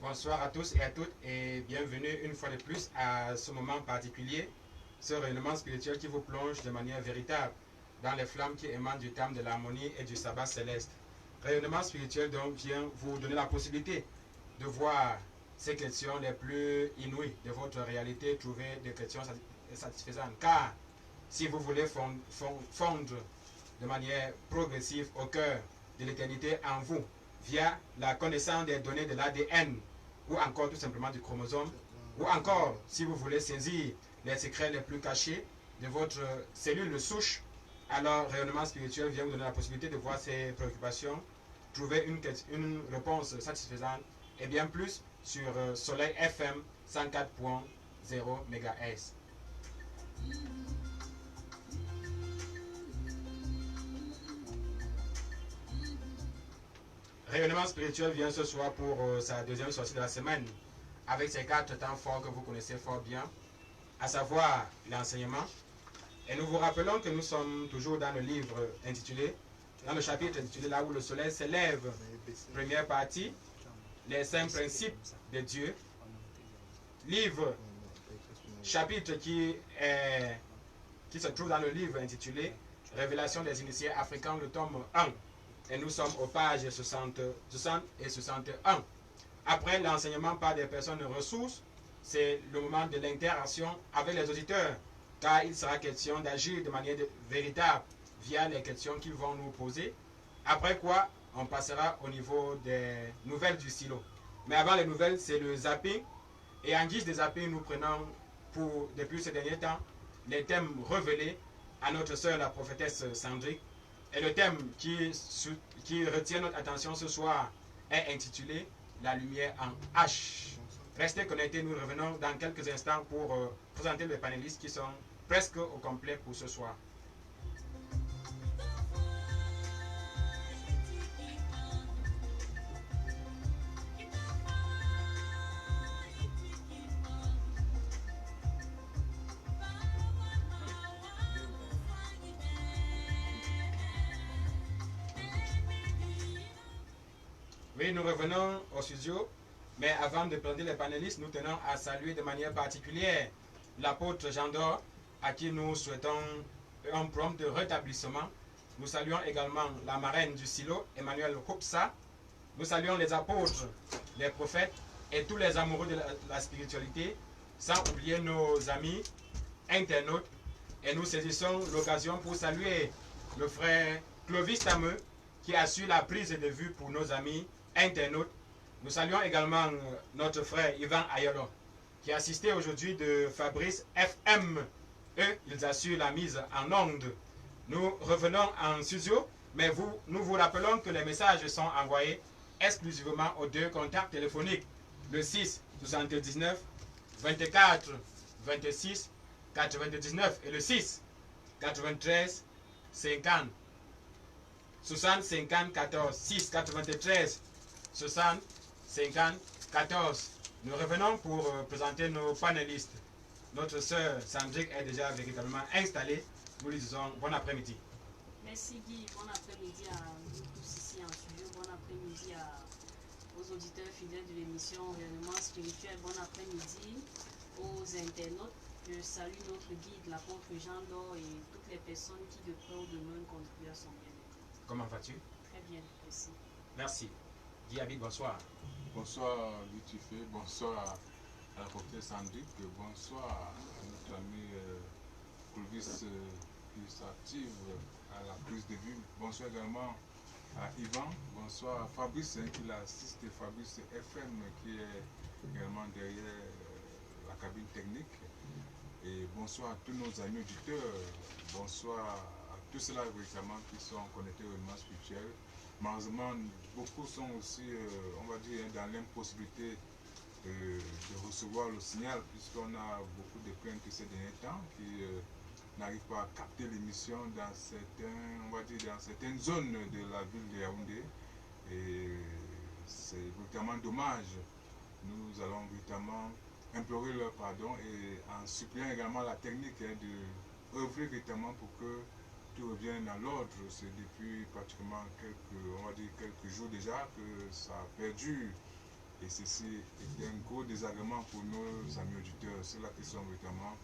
Bonsoir à tous et à toutes et bienvenue une fois de plus à ce moment particulier, ce rayonnement spirituel qui vous plonge de manière véritable dans les flammes qui émanent du terme de l'harmonie et du sabbat céleste. Rayonnement spirituel donc vient vous donner la possibilité de voir ces questions les plus inouïes de votre réalité, trouver des questions satisfaisantes. Car si vous voulez fondre de manière progressive au cœur de l'éternité en vous, via la connaissance des données de l'ADN, ou encore tout simplement du chromosome, ou encore, si vous voulez saisir les secrets les plus cachés de votre cellule de souche, alors rayonnement spirituel vient vous donner la possibilité de voir ces préoccupations, trouver une réponse satisfaisante, et bien plus sur Soleil FM 104.0 MHz. Rayonnement spirituel vient ce soir pour sa deuxième sortie de la semaine, avec ses 4 temps forts que vous connaissez fort bien, à savoir l'enseignement. Et nous vous rappelons que nous sommes toujours dans le livre intitulé, dans le chapitre intitulé Là où le soleil s'élève, première partie, les 5 principes de Dieu. Livre, chapitre qui se trouve dans le livre intitulé Révélation des initiés africains, le tome 1. Et nous sommes aux pages 60 et 61. Après l'enseignement par des personnes ressources, c'est le moment de l'interaction avec les auditeurs, car il sera question d'agir de manière véritable via les questions qu'ils vont nous poser. Après quoi, on passera au niveau des nouvelles du silo. Mais avant les nouvelles, c'est le zapping. Et en guise de zapping, nous prenons depuis ces derniers temps les thèmes révélés à notre sœur, la prophétesse Sandrick. Et le thème qui retient notre attention ce soir est intitulé La lumière en H. Restez connectés, nous revenons dans quelques instants pour présenter les panélistes qui sont presque au complet pour ce soir. Oui, nous revenons au studio, mais avant de présenter les panélistes, nous tenons à saluer de manière particulière l'apôtre Jean d'Or, à qui nous souhaitons un prompt rétablissement. Nous saluons également la marraine du silo, Emmanuel Hopsa. Nous saluons les apôtres, les prophètes et tous les amoureux de la spiritualité, sans oublier nos amis internautes. Et nous saisissons l'occasion pour saluer le frère Clovis Tameux, qui assure la prise de vue pour nos amis internautes. Nous saluons également notre frère Yvan Ayolo, qui a assisté aujourd'hui de Fabrice FM. Eux, ils assurent la mise en onde. Nous revenons en studio, mais nous vous rappelons que les messages sont envoyés exclusivement aux 2 contacts téléphoniques, le 6 79 24 26 99 et le 6 93 50 60 50 14 6 93 60 50 14. Nous revenons pour présenter nos panélistes. Notre sœur Sandrick est déjà véritablement installée. Nous lui disons bon après-midi. Merci Guy, bon après-midi à nous tous ici en studio, bon après-midi aux auditeurs fidèles de l'émission Rayonnement spirituel, bon après-midi aux internautes. Je salue notre guide, l'apôtre Jean d'Or et toutes les personnes qui de près ou de loin contribuent à son bien-être. Comment vas-tu? Très bien, merci. Merci. Guy Habib, bonsoir. Bonsoir Guy Tuffé, bonsoir à la prophétesse Sandrick, bonsoir à notre ami Clovis qui s'active à la prise de vue. Bonsoir également à Yvan, bonsoir à Fabrice qui l'assiste, Fabrice FM qui est également derrière la cabine technique. Et bonsoir à tous nos amis auditeurs, bonsoir à tous ceux-là récemment qui sont connectés au mouvement spirituel. Malheureusement, beaucoup sont aussi, on va dire, dans l'impossibilité de recevoir le signal, puisqu'on a beaucoup de plaintes ces derniers temps qui n'arrivent pas à capter l'émission dans certaines zones de la ville de Yaoundé. Et c'est vraiment dommage. Nous allons véritablement implorer leur pardon et en suppliant également la technique de œuvrer véritablement pour que tout revienne à l'ordre. C'est depuis pratiquement quelques jours déjà que ça a perdu. Et Et ceci est un gros désagrément pour nos amis auditeurs, ceux-là qui sont vraiment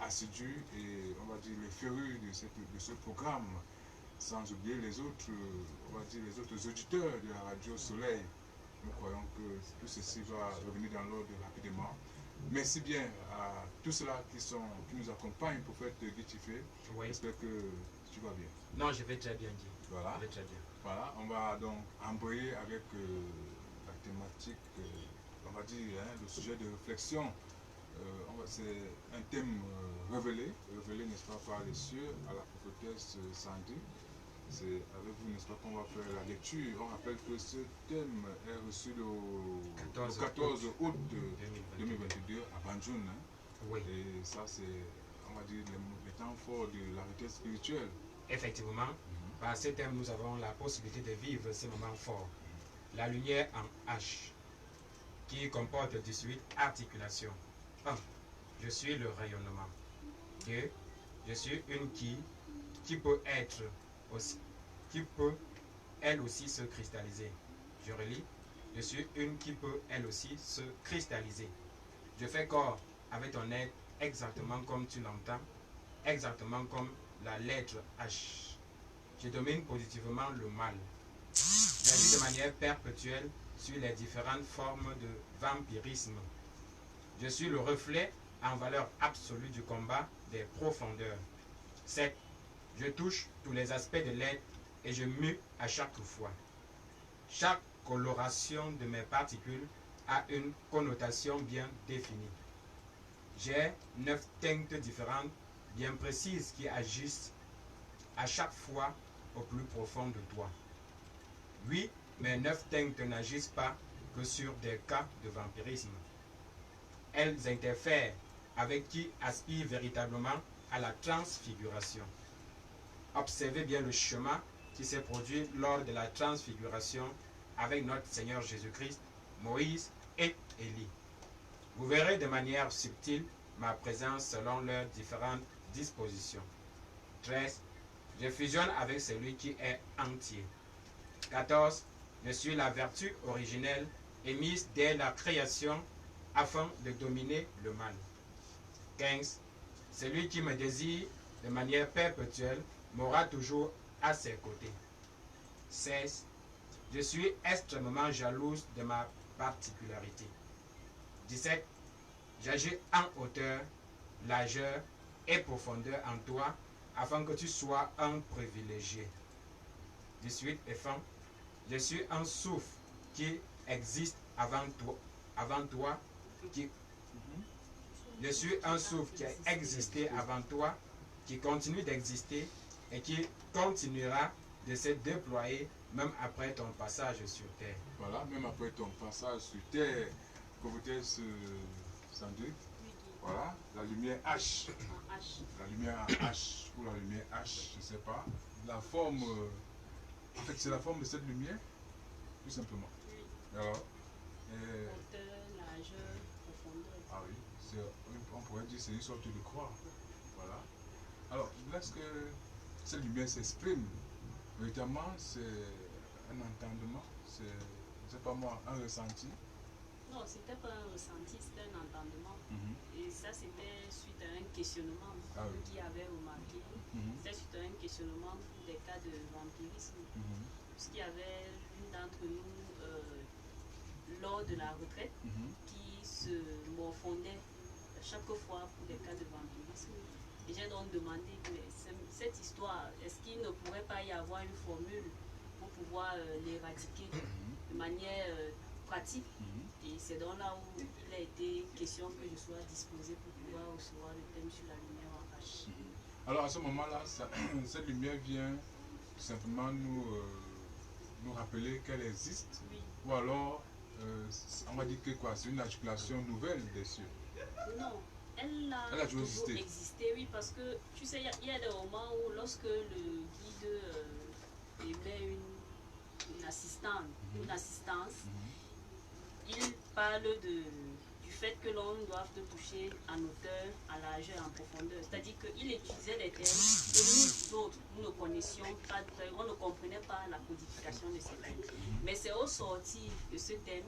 assidus et on va dire les férus de ce programme, sans oublier les autres, on va dire les autres auditeurs de la radio Soleil. Nous croyons que tout ceci va revenir dans l'ordre rapidement. Merci bien à tous ceux-là qui nous accompagnent pour faire Guitifé. Oui. J'espère que tu vas bien. Non, je vais très bien, Guy. Voilà. Je vais très bien. Voilà, on va donc embrayer avec la thématique, on va dire, le sujet de réflexion. C'est un thème révélé, n'est-ce pas, par les cieux à la prophétesse Sandy. C'est avec vous, n'est-ce pas, qu'on va faire la lecture. On rappelle que ce thème est reçu le 14 août 2022 à Banjul. Oui. Et ça, c'est, on va dire, les temps forts de la retraite spirituelle. Effectivement, par ce thème, nous avons la possibilité de vivre ces moments forts. La lumière en H, qui comporte 18 articulations. 1. Je suis le rayonnement. 2. Je suis une qui peut être aussi, qui peut elle aussi se cristalliser. Je relis. Je suis une qui peut elle aussi se cristalliser. Je fais corps avec ton être exactement comme tu l'entends, exactement comme la lettre H. Je domine positivement le mal. J'agis de manière perpétuelle sur les différentes formes de vampirisme. Je suis le reflet en valeur absolue du combat des profondeurs. 7. Je touche tous les aspects de l'être et je mue à chaque fois. Chaque coloration de mes particules a une connotation bien définie. J'ai 9 teintes différentes, bien précises, qui agissent à chaque fois au plus profond de toi. Oui, mes 9 teintes n'agissent pas que sur des cas de vampirisme. Elles interfèrent avec qui aspire véritablement à la transfiguration. Observez bien le chemin qui s'est produit lors de la transfiguration avec notre Seigneur Jésus-Christ, Moïse et Élie. Vous verrez de manière subtile ma présence selon leurs différentes dispositions. 13. Je fusionne avec celui qui est entier. 14. Je suis la vertu originelle émise dès la création afin de dominer le mal. 15. Celui qui me désire de manière perpétuelle m'aura toujours à ses côtés. 16. Je suis extrêmement jalouse de ma particularité. 17. J'agis en hauteur, largeur et profondeur en toi afin que tu sois un privilégié. 18 et fin. Je suis un souffle qui existe avant toi, je suis un souffle qui a existé avant toi, qui continue d'exister et qui continuera de se déployer même après ton passage sur terre. Voilà, même après ton passage sur terre, prophétesse Sandy, voilà, la lumière H. La lumière H ou la lumière H, je ne sais pas. La forme, en fait, c'est la forme de cette lumière, tout simplement. Alors, Hauteur, largeur, profondeur. ah oui, on pourrait dire que c'est une sorte de croix. Voilà. Alors, lorsque cette lumière s'exprime, véritablement, c'est un entendement, c'est pas moi, un ressenti. Non, c'était pas un ressenti, c'était un entendement. Et ça, c'était suite à un questionnement qui avait remarqué. C'était suite à un questionnement pour des cas de vampirisme. Puisqu'il y avait une d'entre nous, lors de la retraite, qui se morfondait chaque fois pour des cas de vampirisme. Et j'ai donc demandé que cette histoire, est-ce qu'il ne pourrait pas y avoir une formule pour pouvoir l'éradiquer de manière pratique? Et c'est donc là où il a été question que je sois disposé pour pouvoir recevoir le thème sur la lumière en H. Alors à ce moment-là, cette lumière vient tout simplement nous rappeler qu'elle existe. Oui. Ou alors, on va dire que quoi, c'est une articulation nouvelle des cieux. Non, elle a toujours existé, oui, parce que tu sais, il y a des moments où lorsque le guide émet une assistance, il parle du fait que l'on doit te toucher en hauteur, en largeur, en profondeur. C'est-à-dire qu'il utilisait des termes que nous autres, nous ne connaissions pas, on ne comprenait pas la codification de ces termes. Mais c'est au sortir de ce thème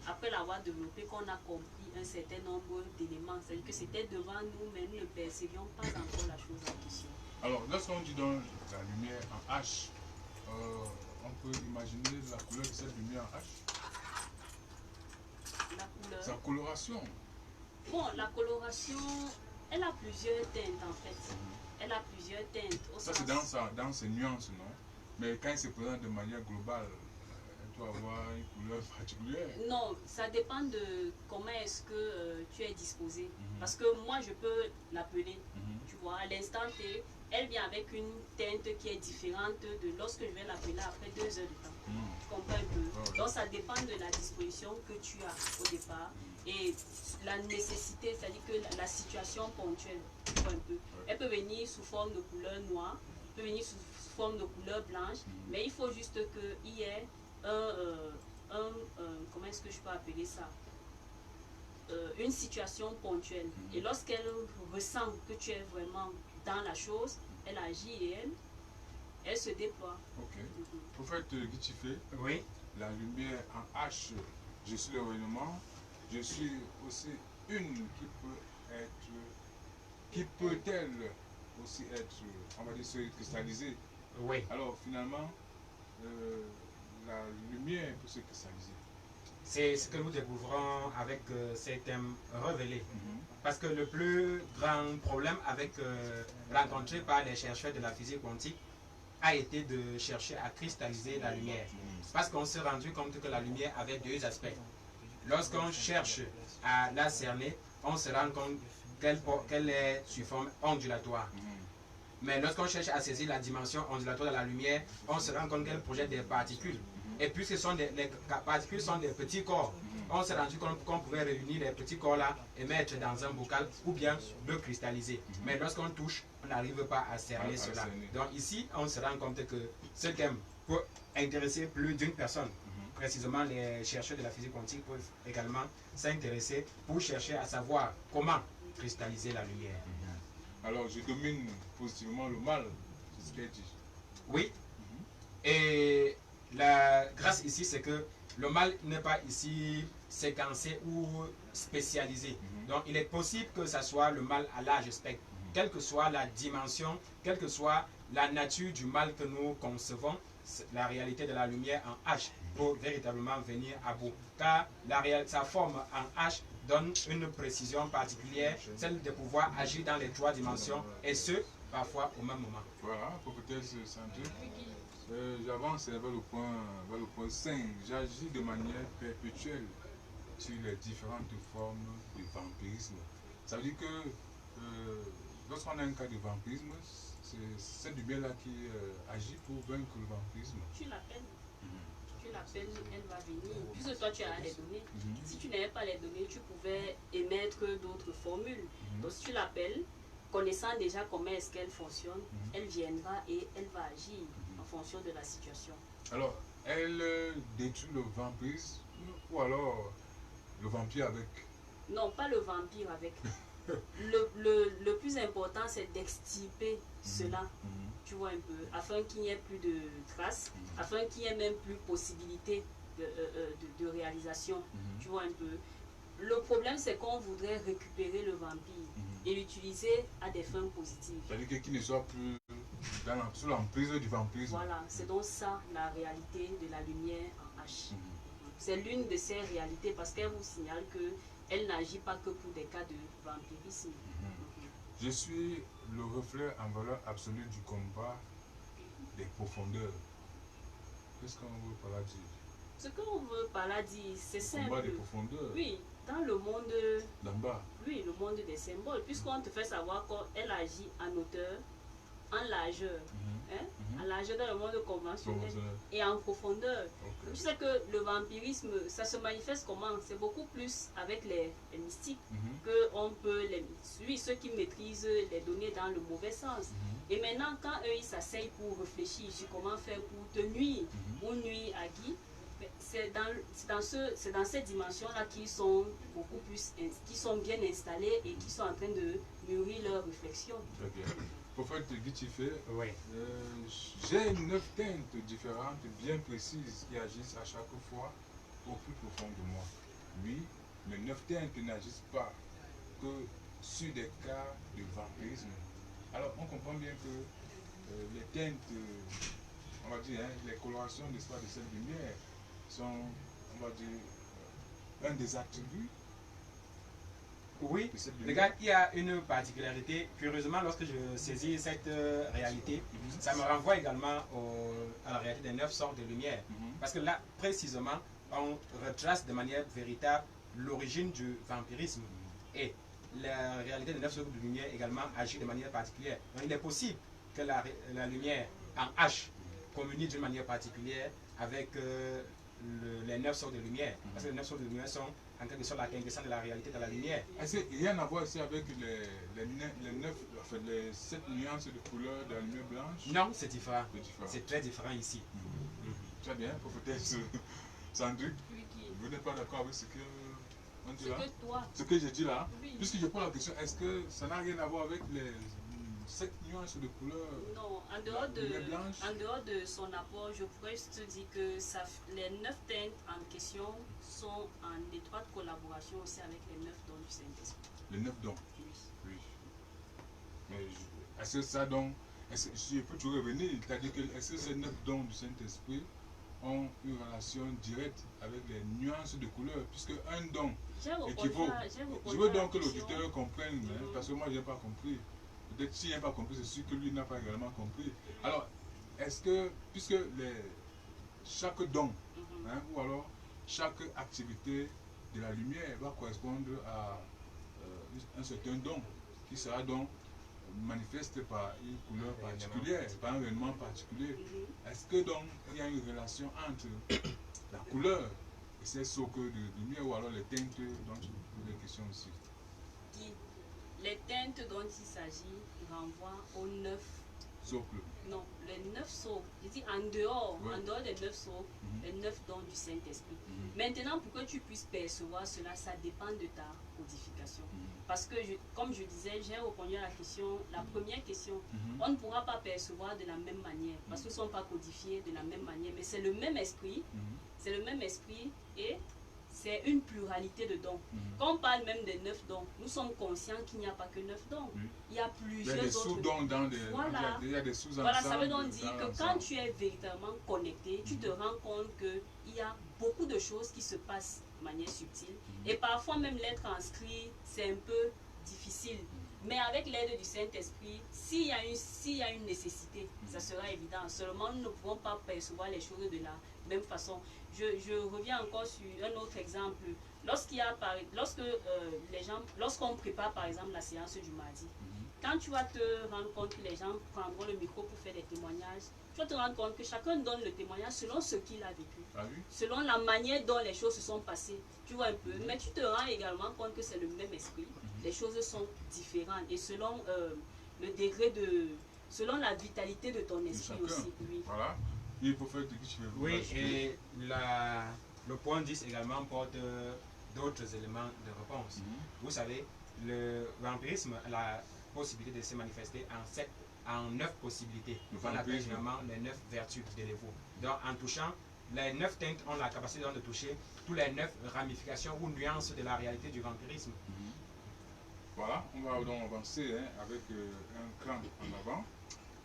après l'avoir développé, qu'on a compris un certain nombre d'éléments. C'est-à-dire que c'était devant nous, mais nous ne percevions pas encore la chose en question. Alors, lorsqu'on dit donc la lumière en H, on peut imaginer la couleur de cette lumière en H, La couleur. sa coloration. Bon, la coloration, elle a plusieurs teintes en fait. Elle a plusieurs teintes. Ça, c'est dans ses nuances, non? Mais quand il se présente de manière globale, elle doit avoir une couleur particulière. Non, ça dépend de comment est-ce que tu es disposé. Parce que moi, je peux l'appeler, tu vois, à l'instant T, elle vient avec une teinte qui est différente de lorsque je vais l'appeler après 2 heures de temps. Tu comprends un peu? Donc, ça dépend de la disposition que tu as au départ et la nécessité, c'est-à-dire que la situation ponctuelle, tu vois un peu. Elle peut venir sous forme de couleur noire, peut venir sous forme de couleur blanche, mais il faut juste qu'il y ait comment est-ce que je peux appeler ça, une situation ponctuelle. Et lorsqu'elle ressent que tu es vraiment dans la chose, elle agit et elle se déploie. Ok. Prophète Gitifé, Oui. la lumière en H, je suis le rayonnement, je suis aussi une qui peut-elle aussi être, on va dire, se cristalliser. Oui. Alors finalement, la lumière peut se cristalliser. C'est ce que nous découvrons avec ces thèmes révélés. Parce que le plus grand problème rencontré par les chercheurs de la physique quantique a été de chercher à cristalliser la lumière. Parce qu'on s'est rendu compte que la lumière avait 2 aspects. Lorsqu'on cherche à la cerner, on se rend compte qu'elle est sous forme ondulatoire. Mais lorsqu'on cherche à saisir la dimension ondulatoire de la lumière, on se rend compte qu'elle projette des particules. Et puisque les particules sont des petits corps, on s'est rendu compte qu'on pouvait réunir les petits corps-là et mettre dans un bocal ou bien le cristalliser. Mais lorsqu'on touche, on n'arrive pas à cerner cela. Donc ici, on se rend compte que ce thème peut intéresser plus d'une personne. Précisément, les chercheurs de la physique quantique peuvent également s'intéresser pour chercher à savoir comment cristalliser la lumière. Alors, je domine positivement le mal, c'est ce qu'elle dit. Oui. Et la grâce ici, c'est que le mal n'est pas ici séquencé ou spécialisé. Donc, il est possible que ce soit le mal à large spectre. Quelle que soit la dimension, quelle que soit la nature du mal que nous concevons, la réalité de la lumière en H peut véritablement venir à bout. Car sa forme en H donne une précision particulière, celle de pouvoir agir dans les 3 dimensions, et ce, parfois au même moment. Voilà, prophétesse Santé. J'avance vers le point 5. J'agis de manière perpétuelle sur les différentes formes de vampirisme. Ça veut dire que lorsqu'on a un cas de vampirisme, c'est cette lumière-là qui agit pour vaincre le vampirisme. Tu l'appelles, elle va venir. Puisque toi tu as les données, si tu n'avais pas les données, tu pouvais émettre d'autres formules. Donc si tu l'appelles, connaissant déjà comment est-ce qu'elle fonctionne, elle viendra et elle va agir en fonction de la situation. Alors, elle détruit le vampirisme ou alors le vampire avec? Non, pas le vampire avec. Le plus important, c'est d'extirper cela, tu vois un peu, afin qu'il n'y ait plus de traces, afin qu'il n'y ait même plus possibilité de réalisation, tu vois un peu. Le problème, c'est qu'on voudrait récupérer le vampire et l'utiliser à des fins positives. C'est-à-dire qu'il ne soit plus sous l'emprise du vampirisme. Voilà, c'est donc ça la réalité de la lumière en H. C'est l'une de ces réalités parce qu'elle vous signale qu'elle n'agit pas que pour des cas de vampirisme. Je suis le reflet en valeur absolue du combat des profondeurs. Qu'est-ce qu'on veut par là dire? Ce qu'on veut par là dire, c'est simple. Le combat des profondeurs. Oui, dans le monde d'en bas. Oui, le monde des symboles, puisqu'on te fait savoir qu'elle agit en hauteur, en largeur, en largeur dans le monde conventionnel et en profondeur. Tu sais que le vampirisme, ça se manifeste comment? C'est beaucoup plus avec les mystiques que on peut, ceux qui maîtrisent les données dans le mauvais sens. Et maintenant, quand eux, ils s'asseyent pour réfléchir sur comment faire pour te nuire ou nuire à Guy, c'est dans cette dimension-là qu'ils sont beaucoup plus, qui sont bien installés et qui sont en train de mûrir leurs réflexions. Très bien. Prophète Gitifé, oui. J'ai 9 teintes différentes, bien précises, qui agissent à chaque fois au plus profond de moi. Oui, mais 9 teintes n'agissent pas que sur des cas de vampirisme. Alors, on comprend bien que les teintes, on va dire, hein, les colorations de cette lumière sont, on va dire, un des attributs Oui, de cette lumière. regarde, il y a une particularité. Curieusement, lorsque je saisis cette réalité, ça me renvoie également à la réalité des 9 sortes de lumière. Parce que là, précisément, on retrace de manière véritable l'origine du vampirisme. Et la réalité des 9 sortes de lumière également agit de manière particulière. Donc, il est possible que la lumière en H communie d'une manière particulière avec les 9 sortes de lumière. Parce que les 9 sortes de lumière sont en quelque sorte la quintessence de la réalité de la lumière. Est-ce qu'il y a rien à voir ici avec les 7 nuances de couleur de la lumière blanche? Non, c'est différent. C'est différent. C'est très différent ici. Très bien, prophétesse Sandrine, Oui, qui- vous n'êtes pas d'accord avec ce que on dit Ce là? que toi, Ce que j'ai dit là? oui. Puisque je pose la question, est-ce que ça n'a rien à voir avec les 7 nuances de couleur? Non, en dehors de son apport, je pourrais juste dire que les 9 teintes en question sont en étroite collaboration aussi avec les 9 dons du Saint-Esprit. Les 9 dons? Oui. Oui. Mais est-ce que ça donc, si je peux toujours revenir, c'est-à-dire que est-ce que ces 9 dons du Saint-Esprit ont une relation directe avec les nuances de couleur? Puisque un don équivaut. Je veux donc que l'auditeur comprenne, hein, parce que moi je n'ai pas compris. Peut-être s'il n'a pas compris, c'est sûr que lui n'a pas également compris. Alors, est-ce que, puisque chaque don, hein, ou alors chaque activité de la lumière va correspondre à un certain don, qui sera donc manifeste par une couleur particulière, par un rayonnement particulier. Est-ce que donc il y a une relation entre la couleur et ces socles de lumière, ou alors les teintes dont tu poses des questions aussi? Les teintes dont il s'agit renvoient aux 9. Socles. Non, les 9 sceaux. Je dis en dehors des 9 sceaux, les 9 dons du Saint-Esprit. Maintenant, pour que tu puisses percevoir cela, ça dépend de ta codification. Parce que, comme je disais, j'ai répondu à la première question. On ne pourra pas percevoir de la même manière, parce qu'ils ne sont pas codifiés de la même manière. Mais c'est le même esprit, c'est le même esprit, et c'est une pluralité de dons. Quand on parle même des 9 dons, nous sommes conscients qu'il n'y a pas que 9 dons. Il y a plusieurs autres. Il y a des sous-dons dans des... Voilà. Il y a des sous-ensembles. Voilà, ça veut donc dire que quand tu es véritablement connecté, tu te rends compte qu'il y a beaucoup de choses qui se passent de manière subtile. Et parfois même l'être inscrit, c'est un peu difficile. Mais avec l'aide du Saint-Esprit, s'il y a une nécessité, ça sera évident. Seulement, nous ne pouvons pas percevoir les choses de la même façon. Je reviens encore sur un autre exemple. Lorsqu'on prépare par exemple la séance du mardi, quand tu vas te rendre compte que les gens prendront le micro pour faire des témoignages, tu vas te rendre compte que chacun donne le témoignage selon ce qu'il a vécu, selon la manière dont les choses se sont passées. Tu vois un peu, mais tu te rends également compte que c'est le même esprit. Les choses sont différentes et selon le degré selon la vitalité de ton esprit aussi. Oui. Voilà. Il faut faire oui, et le point 10 également porte d'autres éléments de réponse. Vous savez, le vampirisme a la possibilité de se manifester en 9 possibilités. On appelle généralement les 9 vertus de l'évo. Donc, en touchant, les 9 teintes ont la capacité de toucher tous les 9 ramifications ou nuances de la réalité du vampirisme. Voilà, on va donc avancer avec un cran en avant.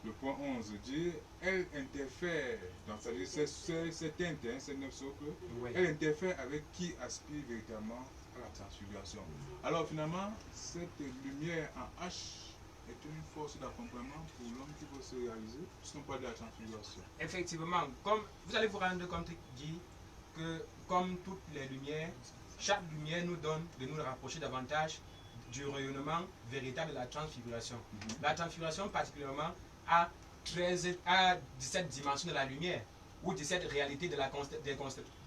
Le point 11 dit, elle interfère, donc ça veut dire ces teintes, ces 9 socles, elle interfère avec qui aspire véritablement à la transfiguration. Alors finalement, cette lumière en H est une force d'accompagnement pour l'homme qui veut se réaliser, puisqu'on parle de la transfiguration. Effectivement, comme vous allez vous rendre compte, Guy, que comme toutes les lumières, chaque lumière nous donne de nous rapprocher davantage du rayonnement véritable de la transfiguration. La transfiguration particulièrement a 17 dimensions de la lumière, ou 17 réalités de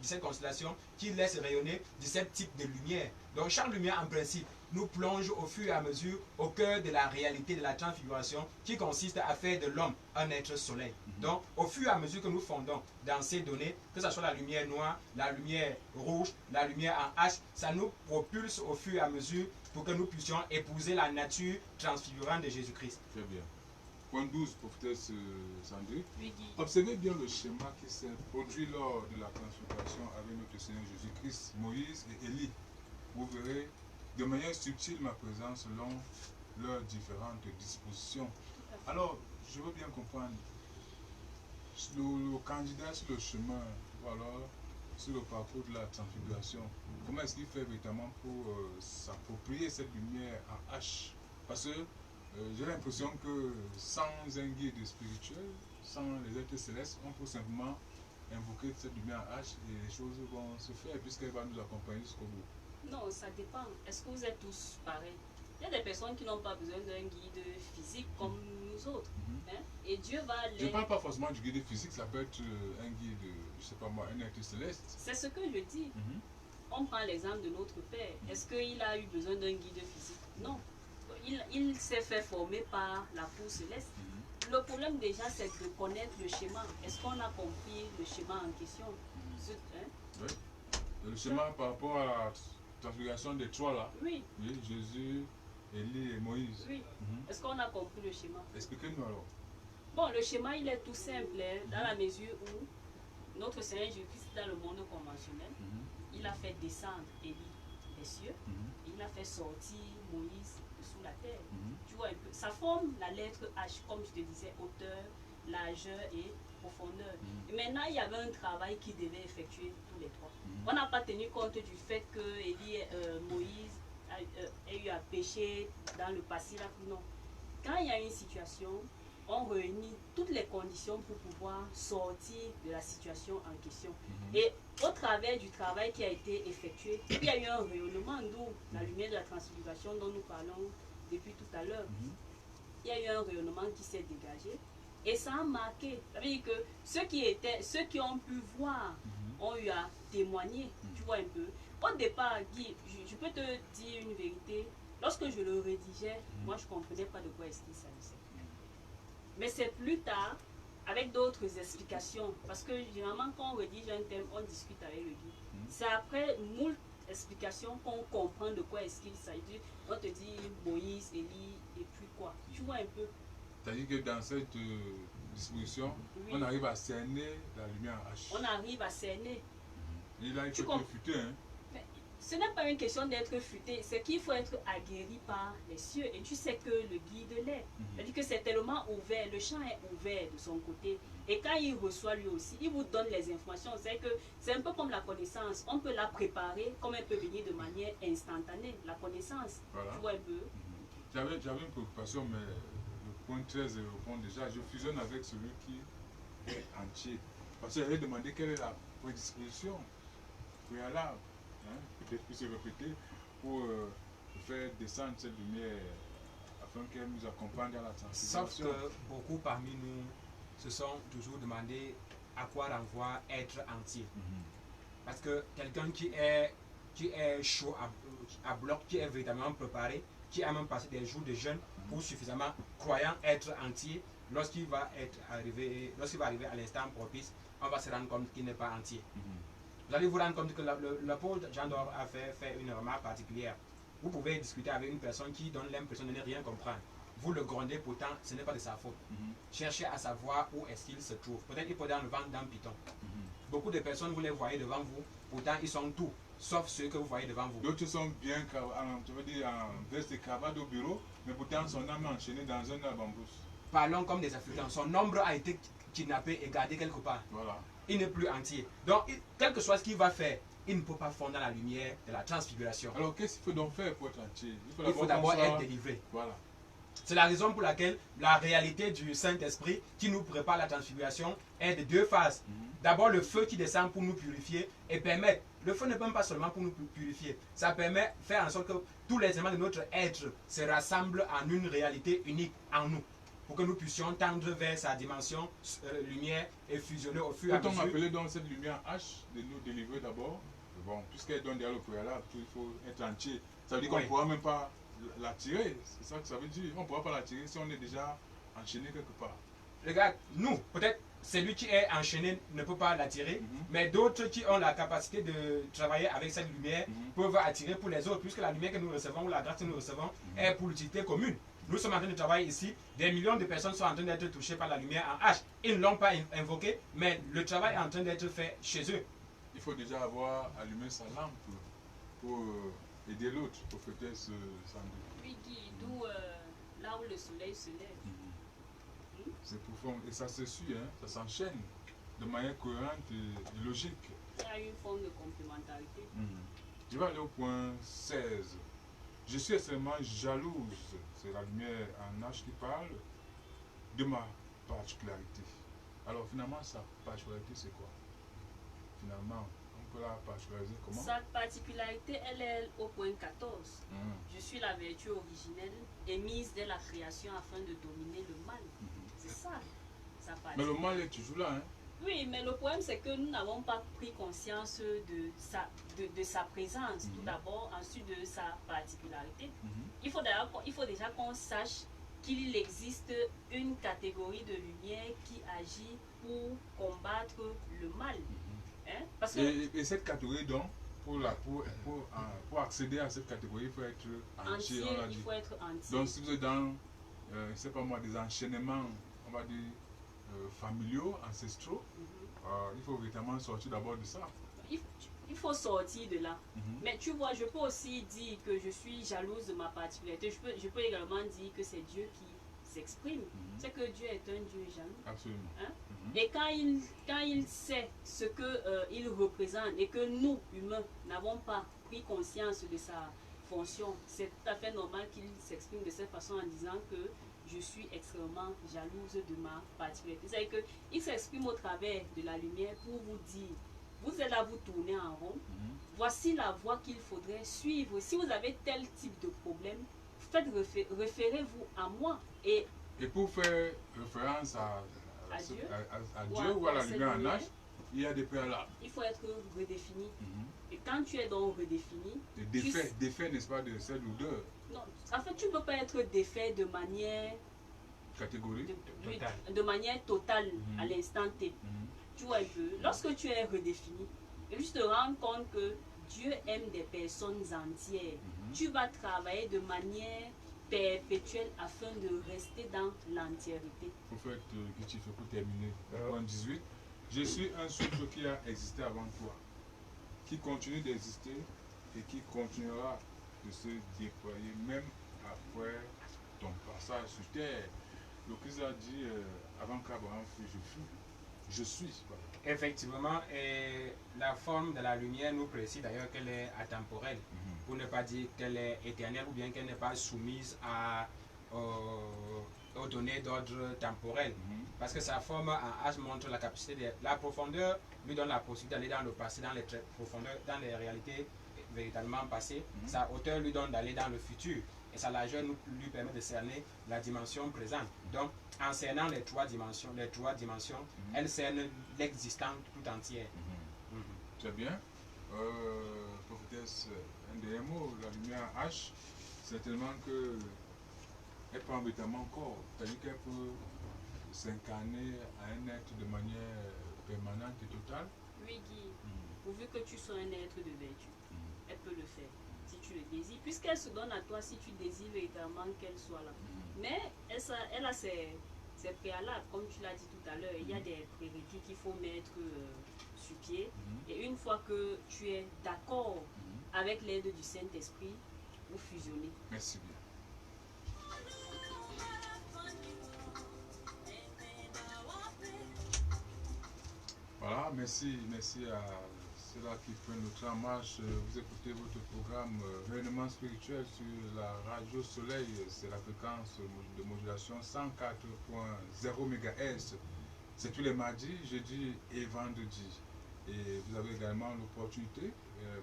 17 constellations qui laissent rayonner 17 types de lumière. Donc chaque lumière en principe nous plonge au fur et à mesure au cœur de la réalité de la transfiguration qui consiste à faire de l'homme un être soleil. Donc au fur et à mesure que nous fondons dans ces données, que ce soit la lumière noire, la lumière rouge, la lumière en H, ça nous propulse au fur et à mesure pour que nous puissions épouser la nature transfigurante de Jésus-Christ. Très bien. point 12, prophétesse Sandrine. Oui, Guy. Observez bien le schéma qui s'est produit lors de la transfiguration avec notre Seigneur Jésus-Christ, Moïse et Élie. Vous verrez de manière subtile ma présence selon leurs différentes dispositions. Alors, je veux bien comprendre, le candidat sur le chemin, voilà, sur le parcours de la transfiguration, comment est-ce qu'il fait véritablement pour s'approprier cette lumière en H? Parce que j'ai l'impression que sans un guide spirituel, sans les êtres célestes, on peut simplement invoquer cette lumière en H et les choses vont se faire puisqu'elle va nous accompagner jusqu'au bout. Non, ça dépend. Est-ce que vous êtes tous pareils? Il y a des personnes qui n'ont pas besoin d'un guide physique comme nous autres. Hein? Et Dieu va les... Je ne parle pas forcément du guide physique, ça peut être un guide, je ne sais pas moi, un être céleste. C'est ce que je dis. On prend l'exemple de notre Père. Est-ce qu'il a eu besoin d'un guide physique? Non. Il s'est fait former par la cour céleste. Le problème déjà, c'est de connaître le schéma. Est-ce qu'on a compris le schéma en question? Hein? Oui. Le schéma par rapport à la transfiguration des trois là. Oui. Oui, Jésus, Élie et Moïse. Oui. Est-ce qu'on a compris le schéma? Expliquez-nous alors. Bon, le schéma, il est tout simple, hein, dans la mesure où notre Seigneur Jésus-Christ, dans le monde conventionnel, il a fait descendre Élie des cieux, et il a fait sortir Moïse sous la terre. Tu vois un peu, ça forme la lettre H, comme je te disais, hauteur, largeur et profondeur. Et maintenant, il y avait un travail qui devait effectuer tous les trois. On n'a pas tenu compte du fait que Moïse a eu à pécher dans le passé. Là. Non. Quand il y a une situation, on réunit toutes les conditions pour pouvoir sortir de la situation en question. Et au travers du travail qui a été effectué, il y a eu un rayonnement d'où la lumière de la transfiguration dont nous parlons depuis tout à l'heure. Il y a eu un rayonnement qui s'est dégagé et ça a marqué. Ça veut dire que ceux qui ont pu voir ont eu à témoigner. Tu vois un peu. Au départ, Guy, je peux te dire une vérité. Lorsque je le rédigeais, moi je ne comprenais pas de quoi est-ce qu'il s'agissait. Mais c'est plus tard, avec d'autres explications, parce que généralement quand on rédige un thème, on discute avec le guide. C'est après moult explications qu'on comprend de quoi est-ce qu'il s'agit. On te dit Moïse, Élie, et puis quoi. Tu vois un peu. C'est-à-dire que dans cette disposition, on arrive à cerner la lumière H. On arrive à cerner. Et là, il faut être futé, hein. Ce n'est pas une question d'être futé, c'est qu'il faut être aguerri par les cieux. Et tu sais que le guide l'est. C'est-à-dire que c'est tellement ouvert, le champ est ouvert de son côté. Et quand il reçoit lui aussi, il vous donne les informations. C'est un peu comme la connaissance. On peut la préparer comme elle peut venir de manière instantanée. La connaissance, voilà. Tu vois un peu. J'avais une préoccupation, mais le point 13 répond déjà. Je fusionne avec celui qui est entier. Parce que j'avais demandé quelle est la prédisposition préalable. Peut-être puisse se répéter pour faire descendre cette lumière afin qu'elle nous accompagne dans la transfiguration. Sauf que beaucoup parmi nous se sont toujours demandé à quoi renvoie être entier. Parce que quelqu'un qui est chaud à bloc, qui est véritablement préparé, qui a même passé des jours de jeûne pour suffisamment croyant être entier, lorsqu'il va arriver à l'instant propice, on va se rendre compte qu'il n'est pas entier. Vous allez vous rendre compte que l'apôtre Jean d'Or a fait une remarque particulière. Vous pouvez discuter avec une personne qui donne l'impression de ne rien comprendre. Vous le grondez, pourtant, ce n'est pas de sa faute. Cherchez à savoir où est-ce qu'il se trouve. Peut-être qu'il peut dans le ventre d'un python. Beaucoup de personnes, vous les voyez devant vous, pourtant ils sont tout, sauf ceux que vous voyez devant vous. D'autres sont bien, tu veux dire, en veste et cravate au bureau, mais pourtant son âme est enchaînée dans un arbre en brousse. Parlons comme des Africains. Son ombre a été kidnappé et gardé quelque part. Voilà. Il n'est plus entier. Donc, quel que soit ce qu'il va faire, il ne peut pas fondre dans la lumière de la transfiguration. Alors, qu'est-ce qu'il faut donc faire pour être entier? Il faut d'abord être délivré. Voilà. C'est la raison pour laquelle la réalité du Saint-Esprit qui nous prépare la transfiguration est de deux phases. D'abord, le feu qui descend pour nous purifier et permettre. Le feu ne peut pas seulement pour nous purifier. Ça permet de faire en sorte que tous les éléments de notre être se rassemblent en une réalité unique en nous, pour que nous puissions tendre vers sa dimension lumière et fusionner au fur et à mesure. Quand on appelait donc cette lumière H, de nous délivrer d'abord, bon, puisqu'elle donne derrière le préalable, il faut être entier. Ça veut dire qu'on ne pourra même pas la tirer, c'est ça que ça veut dire. On ne pourra pas la tirer si on est déjà enchaîné quelque part. Regarde, nous, peut-être celui qui est enchaîné ne peut pas l'attirer, mais d'autres qui ont la capacité de travailler avec cette lumière peuvent attirer pour les autres, puisque la lumière que nous recevons ou la grâce que nous recevons est pour l'utilité commune. nous sommes en train de travailler ici, des millions de personnes sont en train d'être touchées par la lumière en H. Ils ne l'ont pas invoqué, mais le travail est en train d'être fait chez eux. Il faut déjà avoir allumé sa lampe pour aider l'autre, prophétesse Sandy. Oui, Guy, d'où là où le soleil se lève. C'est profond. Et ça se suit, hein, ça s'enchaîne de manière cohérente et logique. Il y a une forme de complémentarité. Je vais aller au point 16. Je suis extrêmement jalouse, c'est la lumière en H qui parle, de ma particularité. Alors finalement, sa particularité, c'est quoi? Finalement, on peut la particulariser comment? Sa particularité, elle est au point 14. Je suis la vertu originelle émise dès la création afin de dominer le mal. C'est ça, sa particularité. Mais le mal est toujours là, hein? Oui, mais le problème c'est que nous n'avons pas pris conscience de sa présence, tout d'abord, ensuite de sa particularité. Il faut déjà qu'on sache qu'il existe une catégorie de lumière qui agit pour combattre le mal. Hein? Parce que Et cette catégorie, donc, pour accéder à cette catégorie, il faut être entier, on l'a dit. Il faut être entier. Donc, si vous êtes dans, je ne sais pas moi, des enchaînements, on va dire, familiaux, ancestraux, il faut véritablement sortir d'abord de ça. Il faut sortir de là. Mais tu vois, je peux aussi dire que je suis jalouse de ma particularité. Je peux également dire que c'est Dieu qui s'exprime. C'est que Dieu est un Dieu jaloux. Absolument. Hein? Et quand il sait ce qu'il représente et que nous, humains, n'avons pas pris conscience de sa fonction, c'est tout à fait normal qu'il s'exprime de cette façon en disant que je suis extrêmement jalouse de ma particularité. C'est-à-dire qu'il s'exprime au travers de la lumière pour vous dire, vous êtes là, vous tournez en rond, voici la voie qu'il faudrait suivre. Si vous avez tel type de problème, référez-vous à moi. Et pour faire référence à Dieu ou à la lumière en H, il y a des préalables. Il faut être redéfini. Et quand tu es donc redéfini... Défait, n'est-ce pas, de celle ou deux? Non, en fait, tu ne peux pas être défait de manière... Catégorique? De manière totale à l'instant T. Tu vois un peu, lorsque tu es redéfini, et tu te rends compte que Dieu aime des personnes entières, tu vas travailler de manière perpétuelle afin de rester dans l'entièreté. Prophète Guichi, pour terminer, point 18. Je suis un souffle qui a existé avant toi, qui continue d'exister et qui continuera de se déployer même après ton passage sur terre. Le Christ a dit avant qu'Abraham fût, je suis. Effectivement, et la forme de la lumière nous précise d'ailleurs qu'elle est atemporelle, pour ne pas dire qu'elle est éternelle ou bien qu'elle n'est pas soumise aux données d'ordre temporel. Parce que sa forme en H montre la capacité de la profondeur, lui donne la possibilité d'aller dans le passé, dans les profondeurs, dans les réalités véritablement passées. Sa hauteur lui donne d'aller dans le futur. Et sa largeur lui permet de cerner la dimension présente. Donc, en cernant les trois dimensions, elle cerne l'existence tout entière. Très bien. Prophétesse, un dernier mot, la lumière H, c'est tellement que elle prend véritablement corps, c'est-à-dire qu'elle peut s'incarner à un être de manière permanente et totale. Oui, Guy, pourvu que tu sois un être de vertu, elle peut le faire. Si tu le désires, puisqu'elle se donne à toi si tu désires véritablement qu'elle soit là. Mais elle a ses préalables, comme tu l'as dit tout à l'heure. Il y a des prérequis qu'il faut mettre sur pied. Et une fois que tu es d'accord avec l'aide du Saint-Esprit, vous fusionnez. Merci bien. Voilà, merci à ceux-là qui prennent le temps en marche. Vous écoutez votre programme Rayonnement spirituel sur la radio Soleil. C'est la fréquence de modulation 104.0 MHz. C'est tous les mardis, jeudi et vendredi. Et vous avez également l'opportunité,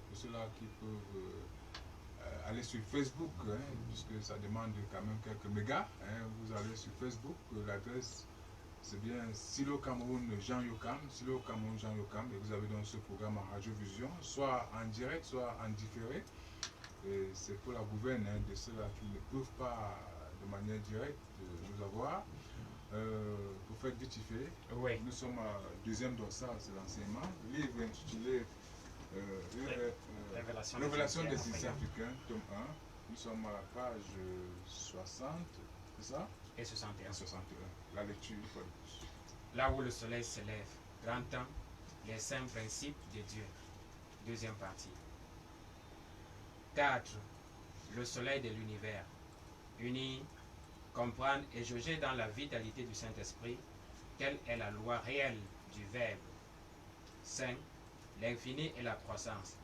pour ceux-là qui peuvent aller sur Facebook, puisque ça demande quand même quelques mégas. Vous allez sur Facebook, l'adresse c'est bien Silo Cameroun Jean Yokam, Silo Cameroun Jean Yokam, et vous avez donc ce programme en radiovision, soit en direct, soit en différé. Et c'est pour la gouverne de ceux-là qui ne peuvent pas de manière directe nous avoir. Prophète Guitifé, nous sommes à deuxième dossard, c'est l'enseignement. Livre intitulé Révélation des Égyptiens africains, tome 1. Nous sommes à la page 60. c'est ça? et 61. 61. La lecture, il faut le plus. Là où le soleil se lève, grand temps, les 5 principes de Dieu. Deuxième partie. 4. Le soleil de l'univers. Unir, comprendre et jauger dans la vitalité du Saint-Esprit quelle est la loi réelle du Verbe. 5. L'infini et la croissance.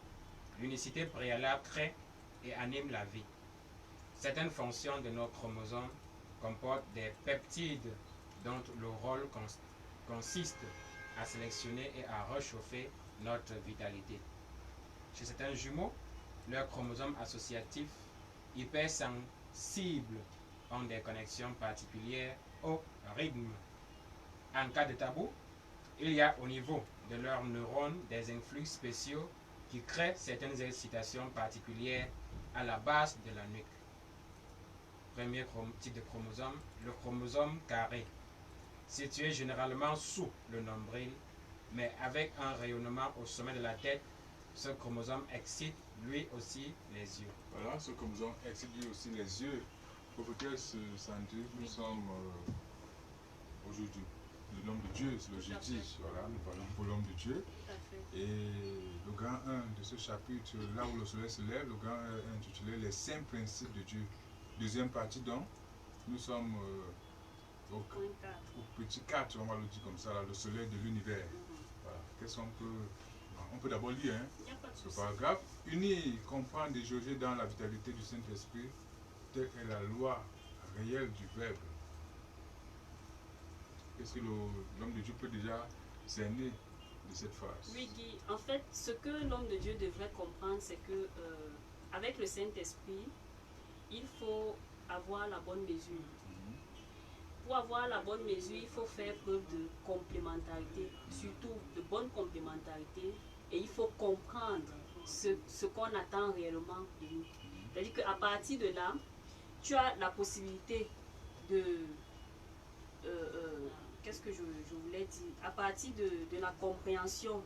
L'unicité préalable crée et anime la vie. Certaines fonctions de nos chromosomes comportent des peptides dont le rôle consiste à sélectionner et à réchauffer notre vitalité. Chez certains jumeaux, leurs chromosomes associatifs hypersensibles ont des connexions particulières au rythme. En cas de tabou, il y a au niveau de leurs neurones des influx spéciaux qui créent certaines excitations particulières à la base de la nuque. Premier type de chromosome, le chromosome carré, situé généralement sous le nombril, mais avec un rayonnement au sommet de la tête. Ce chromosome excite lui aussi les yeux. Voilà, ce chromosome excite lui aussi les yeux. Prophétesse Sandrine, nous sommes aujourd'hui le nom de Dieu, c'est le jeudi. Voilà, nous parlons pour l'homme de Dieu. Tout à fait. Et le grand 1 de ce chapitre, là où le soleil se lève, le grand 1 est intitulé Les 5 principes de Dieu. Deuxième partie, donc, nous sommes au petit 4, on va le dire comme ça, là, le soleil de l'univers. Voilà. Qu'est-ce qu'on peut. On peut d'abord lire, hein, Il n'y a pas de ce souci. paragraphe. Unir, comprendre et jauger dans la vitalité du Saint-Esprit, telle est la loi réelle du Verbe. Qu'est-ce que l'homme de Dieu peut déjà cerner de cette phrase? Oui, Guy, en fait, ce que l'homme de Dieu devrait comprendre, c'est que avec le Saint-Esprit, il faut avoir la bonne mesure. Pour avoir la bonne mesure, il faut faire preuve de complémentarité, surtout de bonne complémentarité, et il faut comprendre ce qu'on attend réellement de nous. C'est-à-dire qu'à partir de là, tu as la possibilité de... qu'est-ce que je voulais dire? À partir de la compréhension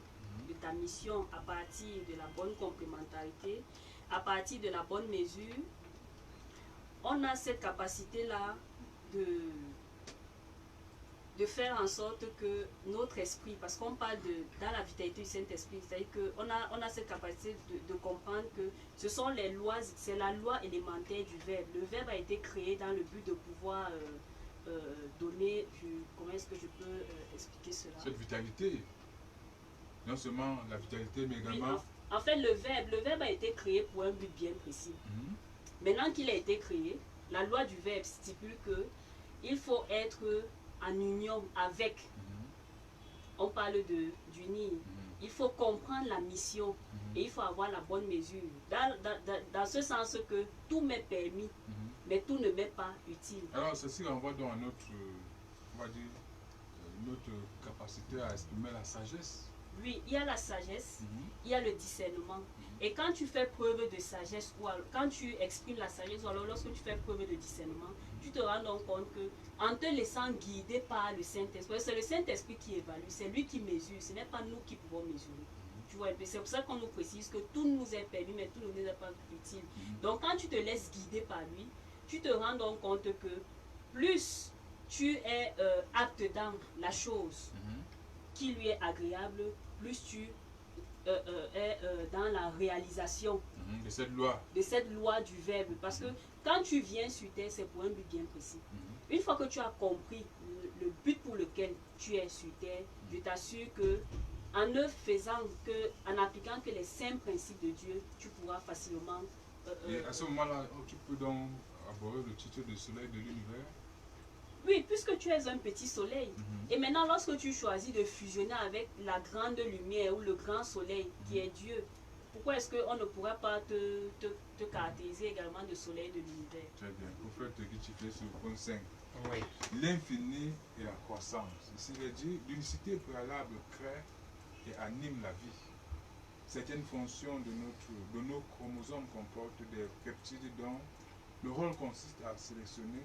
de ta mission, à partir de la bonne complémentarité, à partir de la bonne mesure, on a cette capacité-là de faire en sorte que notre esprit, parce qu'on parle dans la vitalité du Saint-Esprit, c'est-à-dire qu'on a cette capacité de comprendre que ce sont les lois, c'est la loi élémentaire du Verbe. Le Verbe a été créé dans le but de pouvoir donner, comment est-ce que je peux expliquer cela? Cette vitalité, non seulement la vitalité, mais Oui, également... en fait, le verbe a été créé pour un but bien précis. Maintenant qu'il a été créé, la loi du Verbe stipule que il faut être en union avec. On parle d'unir. Il faut comprendre la mission et il faut avoir la bonne mesure. Dans ce sens que tout m'est permis, mais tout ne m'est pas utile. Alors, ceci renvoie donc à notre, on va dire, notre capacité à exprimer la sagesse. Oui, il y a la sagesse, il y a le discernement. Et quand tu fais preuve de sagesse, ou alors, quand tu exprimes la sagesse, ou alors lorsque tu fais preuve de discernement, tu te rends donc compte que en te laissant guider par le Saint-Esprit, c'est le Saint-Esprit qui évalue, c'est lui qui mesure, ce n'est pas nous qui pouvons mesurer. Tu vois, c'est pour ça qu'on nous précise que tout nous est permis, mais tout ne nous est pas utile. Donc quand tu te laisses guider par lui, tu te rends donc compte que plus tu es apte dans la chose qui lui est agréable, plus tu es dans la réalisation De cette loi du Verbe. Parce que quand tu viens sur terre, c'est pour un but bien précis. Une fois que tu as compris le but pour lequel tu es sur terre, je t'assure que en ne faisant que, en appliquant que les 5 principes de Dieu, tu pourras facilement... Et à ce moment-là, tu peux donc aborder le titre de soleil de l'univers. Oui, puisque tu es un petit soleil. Et maintenant, lorsque tu choisis de fusionner avec la grande lumière ou le grand soleil qui est Dieu, pourquoi est-ce qu'on ne pourrait pas te caractériser également de soleil de l'univers? Très bien. Prophète Guy sur le point 5. Oui. L'infini et la croissance. Ici, il est dit, l'unicité préalable crée et anime la vie. Certaines fonctions de nos chromosomes comportent des peptides dont le rôle consiste à sélectionner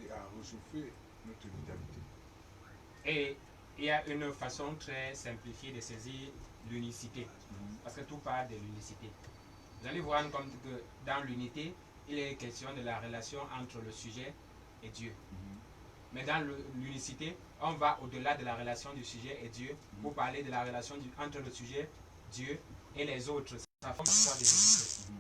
et à réchauffer notre vitalité. Et il y a une façon très simplifiée de saisir l'unicité, parce que tout part de l'unicité. Vous allez voir comme que dans l'unité, il est question de la relation entre le sujet et Dieu. Mhm. Mais dans l'unicité, on va au-delà de la relation du sujet et Dieu pour parler de la relation entre le sujet, Dieu et les autres. Ça forme l'histoire de Jésus-Christ.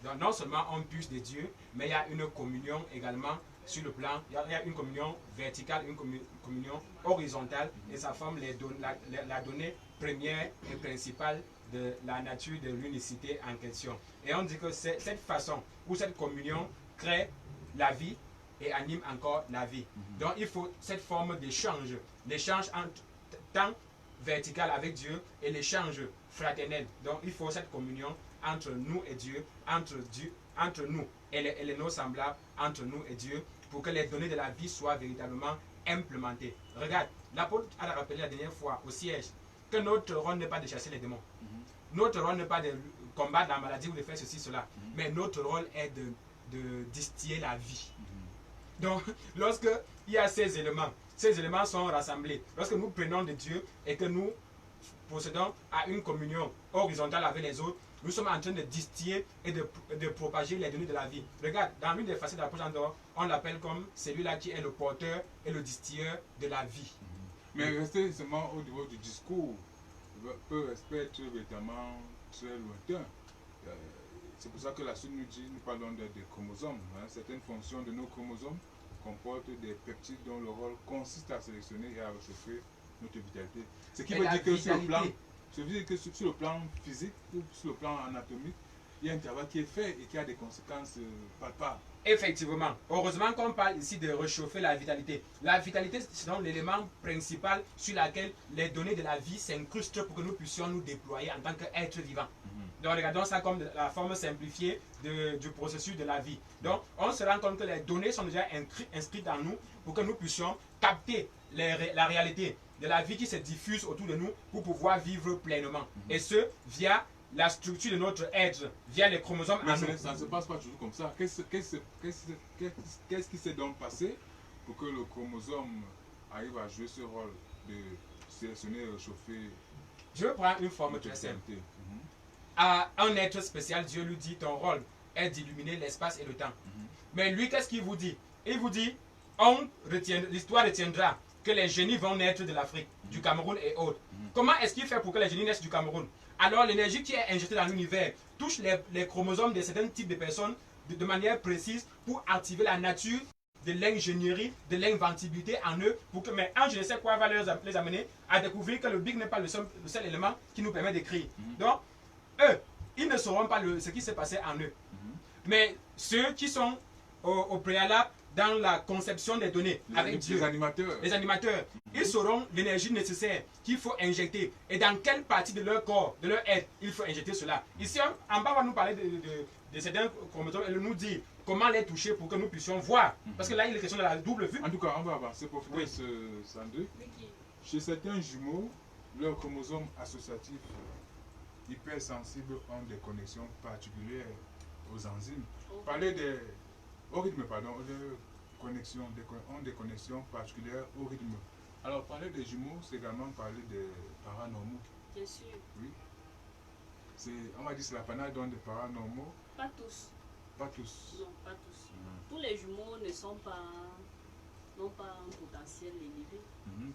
Donc non seulement on puise de Dieu, mais il y a une communion également sur le plan, il y a une communion verticale, une communion horizontale, et ça forme la donnée première et principale de la nature de l'unicité en question. Et on dit que cette façon ou cette communion crée la vie et anime encore la vie. Donc il faut cette forme d'échange, l'échange tant vertical avec Dieu et l'échange fraternel. Donc il faut cette communion entre nous et Dieu, entre nous et les nos semblables, entre nous et Dieu, pour que les données de la vie soient véritablement implémentées. Regarde, l'apôtre a rappelé la dernière fois au siège que notre rôle n'est pas de chasser les démons. Notre rôle n'est pas de combattre la maladie ou de faire ceci, cela. Mais notre rôle est de distiller la vie. Donc, lorsque il y a ces éléments sont rassemblés. Lorsque nous prenons de Dieu et que nous procédons à une communion horizontale avec les autres, nous sommes en train de distiller et de propager les données de la vie. Regarde, dans l'une des facettes de l'apôtre Jean, on l'appelle comme celui-là qui est le porteur et le distilleur de la vie. Mais rester seulement au niveau du discours peut être véritablement très lointain. C'est pour ça que la suite nous dit, nous parlons des chromosomes. Certaines fonctions de nos chromosomes comportent des peptides dont le rôle consiste à sélectionner et à réchauffer notre vitalité. Ce qui veut dire que sur le plan physique ou sur le plan anatomique, il y a un travail qui est fait et qui a des conséquences palpables. Effectivement. Heureusement qu'on parle ici de réchauffer la vitalité. La vitalité, c'est donc l'élément principal sur lequel les données de la vie s'incrustent pour que nous puissions nous déployer en tant qu'êtres vivants. Donc regardons ça comme la forme simplifiée du processus de la vie. Donc on se rend compte que les données sont déjà inscrites en nous pour que nous puissions capter la réalité de la vie qui se diffuse autour de nous pour pouvoir vivre pleinement. Et ce, via la structure de notre être, via les chromosomes en nous. Ça ne se passe pas toujours comme ça. Qu'est-ce qui s'est donc passé pour que le chromosome arrive à jouer ce rôle de sélectionner et réchauffer? Je vais prendre une forme très simple. À un être spécial, Dieu lui dit, ton rôle est d'illuminer l'espace et le temps. Mais lui, qu'est-ce qu'il vous dit? Il vous dit, l'histoire retiendra que les génies vont naître de l'Afrique, du Cameroun et autres. Comment est-ce qu'il fait pour que les génies naissent du Cameroun? Alors l'énergie qui est injectée dans l'univers touche les chromosomes de certains types de personnes de manière précise pour activer la nature de l'ingénierie, de l'inventibilité en eux, mais un je ne sais quoi va les amener à découvrir que le Big n'est pas le seul élément qui nous permet d'écrire. Donc, eux, ils ne sauront pas ce qui s'est passé en eux. Mais ceux qui sont au préalable dans la conception des données avec Dieu, les animateurs, ils sauront l'énergie nécessaire qu'il faut injecter et dans quelle partie de leur corps, de leur être, il faut injecter cela. Ici, en bas, on va nous parler de certains chromosomes et nous dire comment les toucher pour que nous puissions voir. Parce que là, il est question de la double vue. En tout cas, on va avancer pour faire Sandrine. Chez certains jumeaux, leurs chromosomes associatifs hypersensibles ont des connexions particulières aux enzymes. Parler au rythme, pardon, ont des connexions particulières au rythme. Alors, parler des jumeaux, c'est également parler des paranormaux. Bien sûr. Oui. On va dire que c'est l'apanage des paranormaux. Pas tous. Pas tous. Non, pas tous. Tous les jumeaux n'ont pas un potentiel élevé.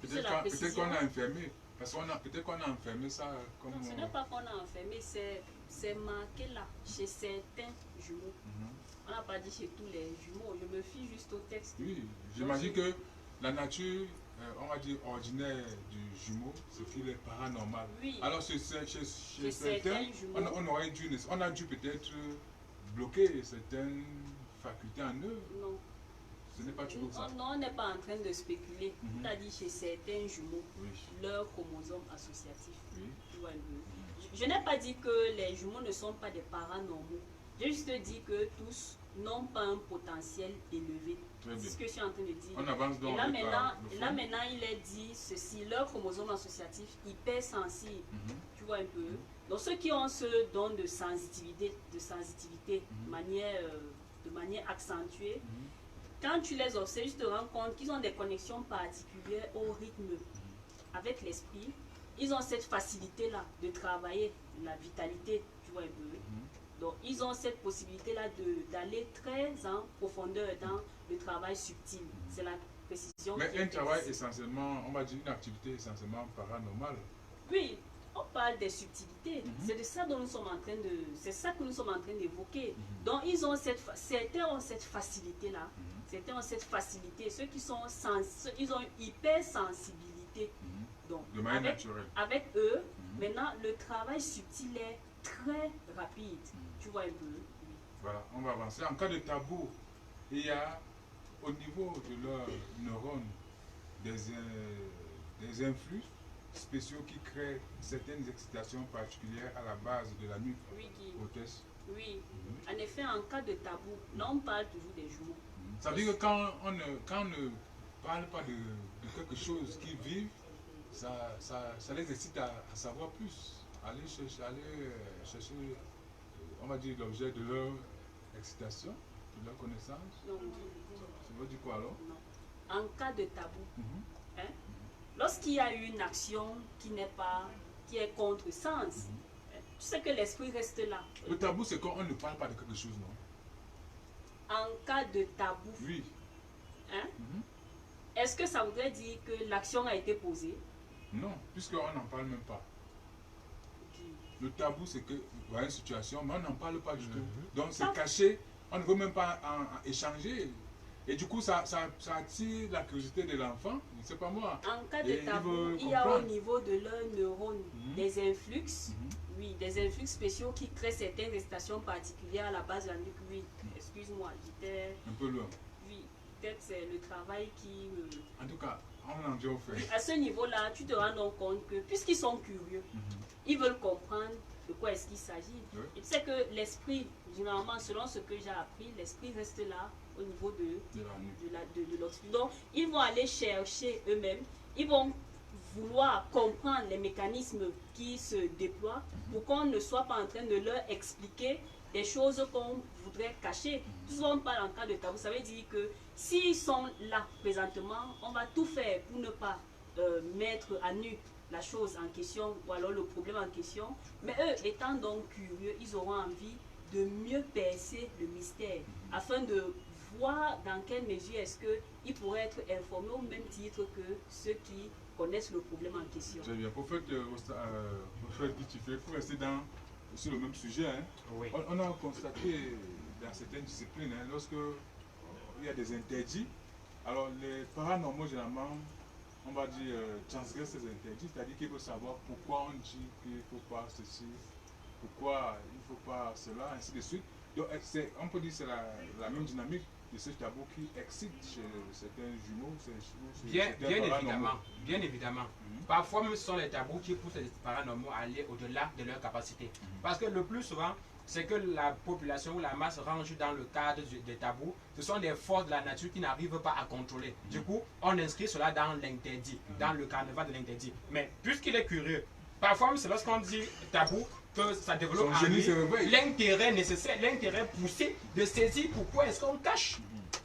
Peut-être qu'on a enfermé. Parce qu'on peut-être qu'on a enfermé ça comme. Non, ce n'est pas qu'on a enfermé, c'est marqué là, chez certains jumeaux. On n'a pas dit chez tous les jumeaux, je me fie juste au texte. Oui, j'imagine que la nature, on va dire, ordinaire du jumeau, c'est qu'il est paranormal. Oui. Alors chez certains, jumeaux, on a dû peut-être bloquer certaines facultés en eux. Non. Ce n'est pas toujours ça. Non, on n'est pas en train de spéculer. On a dit chez certains jumeaux, leurs chromosomes associatifs. Je n'ai pas dit que les jumeaux ne sont pas des paranormaux. J'ai juste dit que tous n'ont pas un potentiel élevé. C'est ce que je suis en train de dire. On avance donc. Et là maintenant, il est dit ceci, leurs chromosomes associatifs hypersensibles. Tu vois un peu. Donc ceux qui ont ce don de sensitivité de manière accentuée, quand tu les observes, tu te rends compte qu'ils ont des connexions particulières au rythme avec l'esprit. Ils ont cette facilité-là de travailler la vitalité, tu vois un peu. Donc, ils ont cette possibilité-là d'aller très en profondeur dans le travail subtil. C'est la précision. Mais qui est un travail faite. essentiellement, on va dire une activité essentiellement paranormale. Oui, on parle des subtilités. C'est de ça dont nous sommes en train de, c'est ça que nous sommes en train d'évoquer. Donc ils ont certains ont cette facilité-là. Certains ont cette facilité. Ceux qui sont ils ont une hypersensibilité. Donc De manière naturelle. avec eux, maintenant le travail subtil est très rapide. Tu vois un peu. Oui. Voilà, on va avancer. En cas de tabou, il y a au niveau de leurs neurones des influx spéciaux qui créent certaines excitations particulières à la base de la nuque. Oui, Guy. Hôtesse. Oui. En effet, en cas de tabou, là on parle toujours des jumeaux. Ça veut dire que quand on ne parle pas de quelque chose qu'ils vivent, ça les excite à savoir plus, aller chercher, on va dire, l'objet de leur excitation, de leur connaissance. Non, Ça veut dire quoi alors? non. En cas de tabou, hein, lorsqu'il y a une action qui est contre sens, tu sais que l'esprit reste là. Le tabou, c'est quand on ne parle pas de quelque chose, non? En cas de tabou, Oui. hein, est-ce que ça voudrait dire que l'action a été posée? Non, puisqu'on n'en parle même pas. Le tabou, c'est que, voilà une situation, mais on n'en parle pas du tout. Donc c'est caché, on ne veut même pas en échanger. Et du coup, ça attire la curiosité de l'enfant, c'est pas moi. En cas de Et tabou, il y a au niveau de leurs neurones des influx, oui, des influx spéciaux qui créent certaines excitations particulières à la base de la nuque. Oui, excuse-moi, j'étais. Un peu loin. Oui, peut-être c'est le travail qui me. En tout cas, on en dit au fait. À ce niveau-là, tu te rends donc compte que, puisqu'ils sont curieux, ils veulent comprendre de quoi est-ce qu'il s'agit. Oui. Et tu sais que l'esprit, généralement, selon ce que j'ai appris, l'esprit reste là au niveau De la nuque. de l'autre. Donc, ils vont aller chercher eux-mêmes, ils vont vouloir comprendre les mécanismes qui se déploient pour qu'on ne soit pas en train de leur expliquer des choses qu'on voudrait cacher. Souvent, on parle en cas de tabou, ça veut dire que s'ils sont là présentement, on va tout faire pour ne pas mettre à nu la chose en question ou alors le problème en question. Mais eux, étant donc curieux, ils auront envie de mieux percer le mystère afin de voir dans quelle mesure est-ce qu'ils pourraient être informés au même titre que ceux qui connaissent le problème en question. Très bien. Prophète Bitifé, pour rester sur le même sujet, hein, Oui. on a constaté dans certaines disciplines, hein, lorsque il y a des interdits, alors les paranormaux, généralement, on va dire, transgressent ces interdits, c'est-à-dire qu'il faut savoir pourquoi on dit qu'il ne faut pas ceci, pourquoi il ne faut pas cela, ainsi de suite. Donc, on peut dire que c'est la même dynamique de ce tabou qui excite chez certains jumeaux. Bien évidemment. Parfois, même ce sont les tabous qui poussent les paranormaux à aller au-delà de leurs capacités. Parce que le plus souvent, c'est que la population ou la masse range dans le cadre des tabous. Ce sont des forces de la nature qui n'arrivent pas à contrôler. Du coup, on inscrit cela dans l'interdit, dans le carnaval de l'interdit. Mais puisqu'il est curieux, parfois, c'est lorsqu'on dit tabou que ça développe en lui l'intérêt nécessaire, l'intérêt poussé de saisir pourquoi est-ce qu'on cache.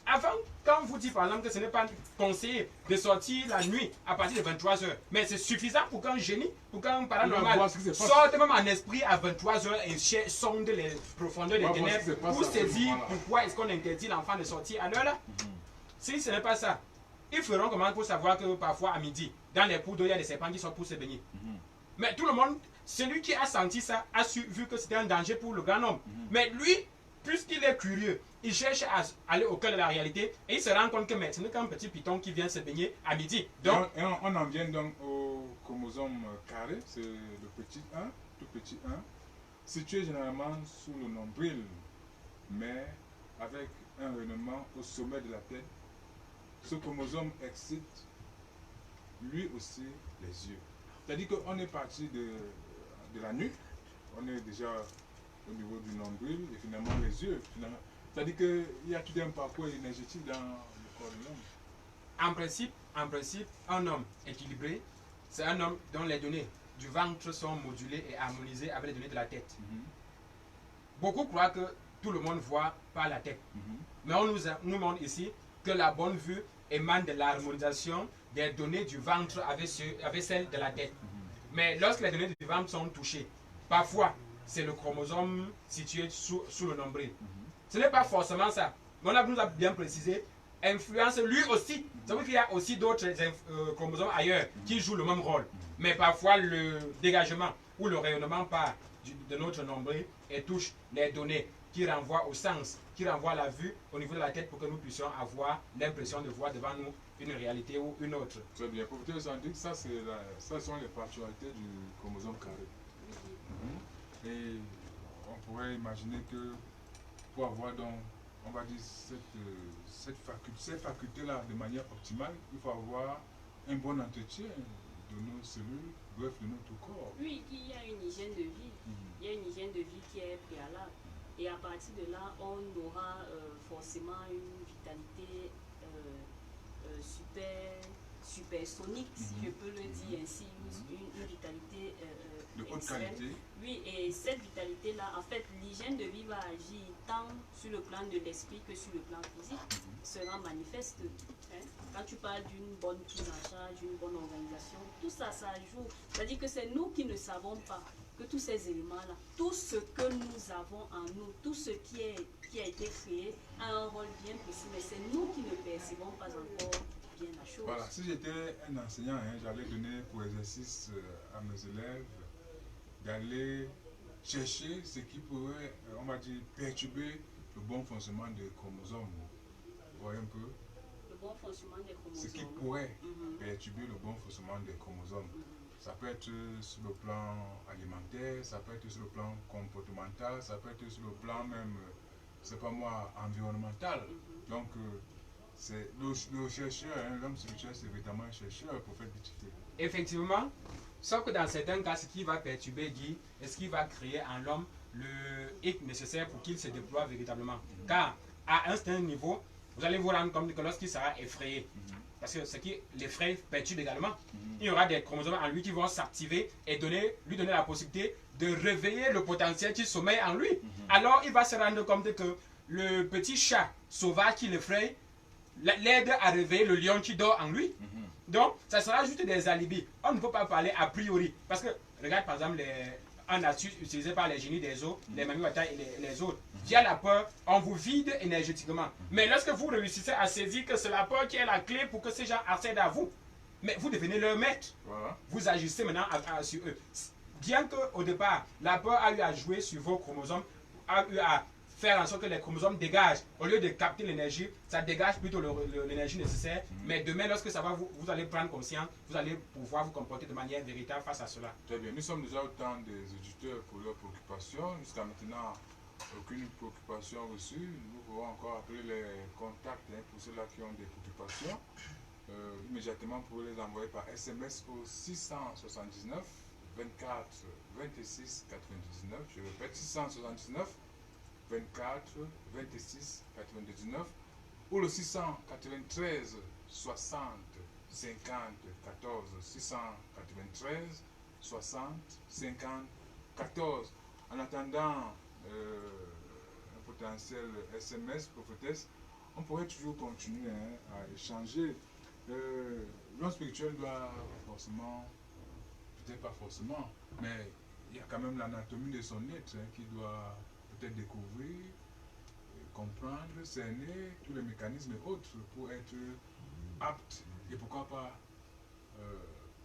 Avant, quand on vous dit par exemple que ce n'est pas conseillé de sortir la nuit à partir de 23h, mais c'est suffisant pour qu'un génie, pour qu'un paranormal sorte même en esprit à 23h et sonde les profondeurs des ténèbres pour saisir pourquoi est-ce qu'on interdit l'enfant de sortir à l'heure là. Si ce n'est pas ça, ils feront comment pour savoir que parfois à midi, dans les cours d'eau, il y a des serpents qui sont pour se baigner. Mais tout le monde, celui qui a senti ça, a vu que c'était un danger pour le grand homme. Mais lui, puisqu'il est curieux, il cherche à aller au cœur de la réalité et il se rend compte que ce n'est qu'un petit python qui vient se baigner à midi. Donc, on en vient donc au chromosome carré, c'est le petit 1, tout petit 1, situé généralement sous le nombril, mais avec un rayonnement au sommet de la tête. Ce chromosome excite lui aussi les yeux. C'est-à-dire qu'on est parti de la nuque, on est déjà au niveau du nombril et finalement les yeux. C'est-à-dire qu'il y a tout un parcours énergétique dans le corps de l'homme. En principe, un homme équilibré, c'est un homme dont les données du ventre sont modulées et harmonisées avec les données de la tête. Beaucoup croient que tout le monde voit par la tête. Mais on nous montre ici que la bonne vue émane de l'harmonisation des données du ventre avec celles de la tête. Mais lorsque les données du ventre sont touchées, parfois, c'est le chromosome situé sous le nombril. Ce n'est pas forcément ça. Mais on nous a bien précisé, influence lui aussi. Ça veut dire qu'il y a aussi d'autres chromosomes ailleurs qui jouent le même rôle. Mais parfois le dégagement ou le rayonnement part de notre nombril et touche les données qui renvoient au sens, qui renvoient à la vue au niveau de la tête pour que nous puissions avoir l'impression de voir devant nous une réalité ou une autre. Très bien. Pour vous dire, ça, ça sont les particularités du chromosome carré. Et on pourrait imaginer que pour avoir donc, on va dire, cette faculté-là de manière optimale, il faut avoir un bon entretien de nos cellules, bref, de notre corps. Oui, il y a une hygiène de vie. Il y a une hygiène de vie qui est préalable. Et à partir de là, on aura forcément une vitalité supersonique, si je peux le dire ainsi, une vitalité de haute qualité. Oui, et cette vitalité-là, en fait, l'hygiène de vie va agir tant sur le plan de l'esprit que sur le plan physique, sera manifeste. Hein? Quand tu parles d'une bonne prise en charge, d'une bonne organisation, tout ça, ça joue. C'est-à-dire que c'est nous qui ne savons pas que tous ces éléments-là, tout ce que nous avons en nous, tout ce qui a été créé a un rôle bien précis, mais c'est nous qui ne percevons pas encore bien la chose. Voilà, si j'étais un enseignant, j'allais donner pour exercice à mes élèves d'aller chercher ce qui pourrait, on va dire, perturber le bon fonctionnement des chromosomes. Vous voyez un peu? Le bon fonctionnement des chromosomes. Ce qui pourrait perturber le bon fonctionnement des chromosomes. Ça peut être sur le plan alimentaire, ça peut être sur le plan comportemental, ça peut être sur le plan même, c'est pas moi, environnemental. Donc, c'est le chercheur, l'homme spirituel, c'est véritablement un chercheur pour faire difficulté. Effectivement, sauf que dans certains cas, ce qui va perturber Guy est ce qui va créer en l'homme le hic nécessaire pour qu'il se déploie véritablement. Car à un certain niveau, vous allez vous rendre compte que lorsqu'il sera effrayé, parce que ce qui l'effraie perturbe également, il y aura des chromosomes en lui qui vont s'activer et lui donner la possibilité de réveiller le potentiel qui sommeille en lui. Alors il va se rendre compte que le petit chat sauvage qui l'effraie l'aide à réveiller le lion qui dort en lui. Donc, ça sera juste des alibis. On ne peut pas parler a priori. Parce que, regarde par exemple, en astuce utilisée par les génies des eaux, les Mamiwata et les autres. Via la peur, on vous vide énergétiquement. Mais lorsque vous réussissez à saisir que c'est la peur qui est la clé pour que ces gens accèdent à vous, mais vous devenez leur maître. Voilà. Vous agissez maintenant sur eux. Bien qu'au départ, la peur a eu à jouer sur vos chromosomes, a eu à faire en sorte que les chromosomes dégagent, au lieu de capter l'énergie, ça dégage plutôt l'énergie nécessaire. Mais demain, lorsque ça va, vous allez prendre conscience, vous allez pouvoir vous comporter de manière véritable face à cela. Très bien, nous sommes déjà au temps des auditeurs pour leurs préoccupations. Jusqu'à maintenant, aucune préoccupation reçue. Nous pouvons encore appeler les contacts pour ceux-là qui ont des préoccupations. Immédiatement, vous pouvez les envoyer par SMS au 679 24 26 99. Je répète, 679 24 26 99 ou le 693 60 50 14 693 60 50 14. En attendant un potentiel SMS prophétesse, on pourrait toujours continuer à échanger. L'homme spirituel doit forcément, peut-être pas forcément, mais il y a quand même l'anatomie de son être qui doit peut-être découvrir, comprendre, cerner tous les mécanismes et autres pour être apte et pourquoi pas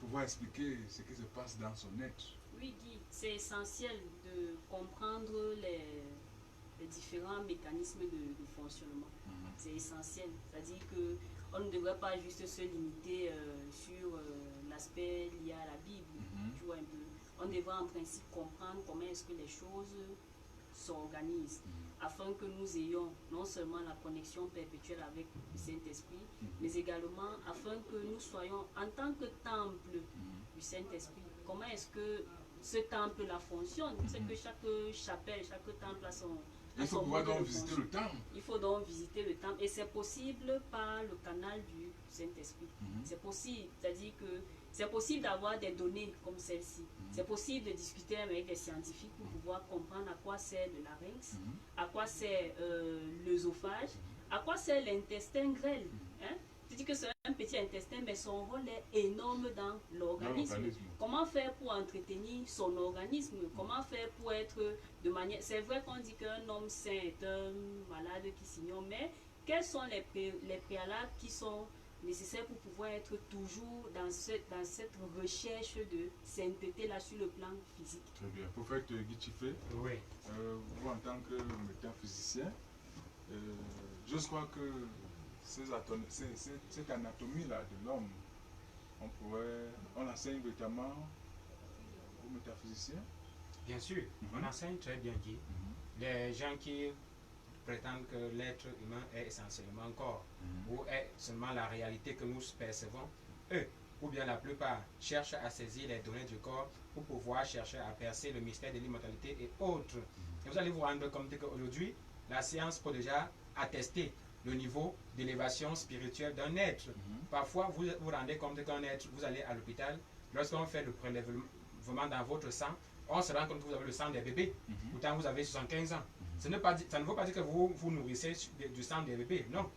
pouvoir expliquer ce qui se passe dans son être. Oui, Guy, c'est essentiel de comprendre les différents mécanismes de fonctionnement. C'est essentiel. C'est-à-dire qu'on ne devrait pas juste se limiter sur l'aspect lié à la Bible. Tu vois un peu. On devrait en principe comprendre comment est-ce que les choses s'organisent afin que nous ayons non seulement la connexion perpétuelle avec le Saint-Esprit, mais également afin que nous soyons en tant que temple du Saint-Esprit. Comment est-ce que ce temple-là fonctionne? C'est que chaque chapelle, chaque temple a son... Il faut pouvoir donc visiter le temple. Il faut donc visiter le temple et c'est possible par le canal du Saint-Esprit. C'est possible, c'est-à-dire que c'est possible d'avoir des données comme celle-ci. C'est possible de discuter avec des scientifiques pour pouvoir comprendre à quoi sert le larynx, à quoi sert l'œsophage, à quoi sert l'intestin grêle. Hein? tu dis que c'est un petit intestin, mais son rôle est énorme dans l'organisme. Comment faire pour entretenir son organisme? Comment faire pour être de manière... C'est vrai qu'on dit qu'un homme sain est un malade qui s'ignore, mais quels sont les préalables qui sont nécessaires pour pouvoir être toujours dans cette recherche de sainteté-là sur le plan physique? Très bien. Prophète Guy Chifé, Oui. vous en tant que médecin physicien, je crois que cette anatomie-là de l'homme, on l'enseigne notamment aux métaphysiciens. Bien sûr, on enseigne très bien dit. Les gens qui prétendent que l'être humain est essentiellement corps, ou est seulement la réalité que nous percevons, eux, ou bien la plupart, cherchent à saisir les données du corps pour pouvoir chercher à percer le mystère de l'immortalité et autres. Et vous allez vous rendre compte qu'aujourd'hui, la science peut déjà attester le niveau d'élévation spirituelle d'un être. Parfois, vous vous rendez compte qu'un être, vous allez à l'hôpital, lorsqu'on fait le prélèvement dans votre sang, on se rend compte que vous avez le sang des bébés. Pourtant, vous avez 75 ans. Ça ne veut pas dire que vous vous nourrissez du sang des bébés. Non.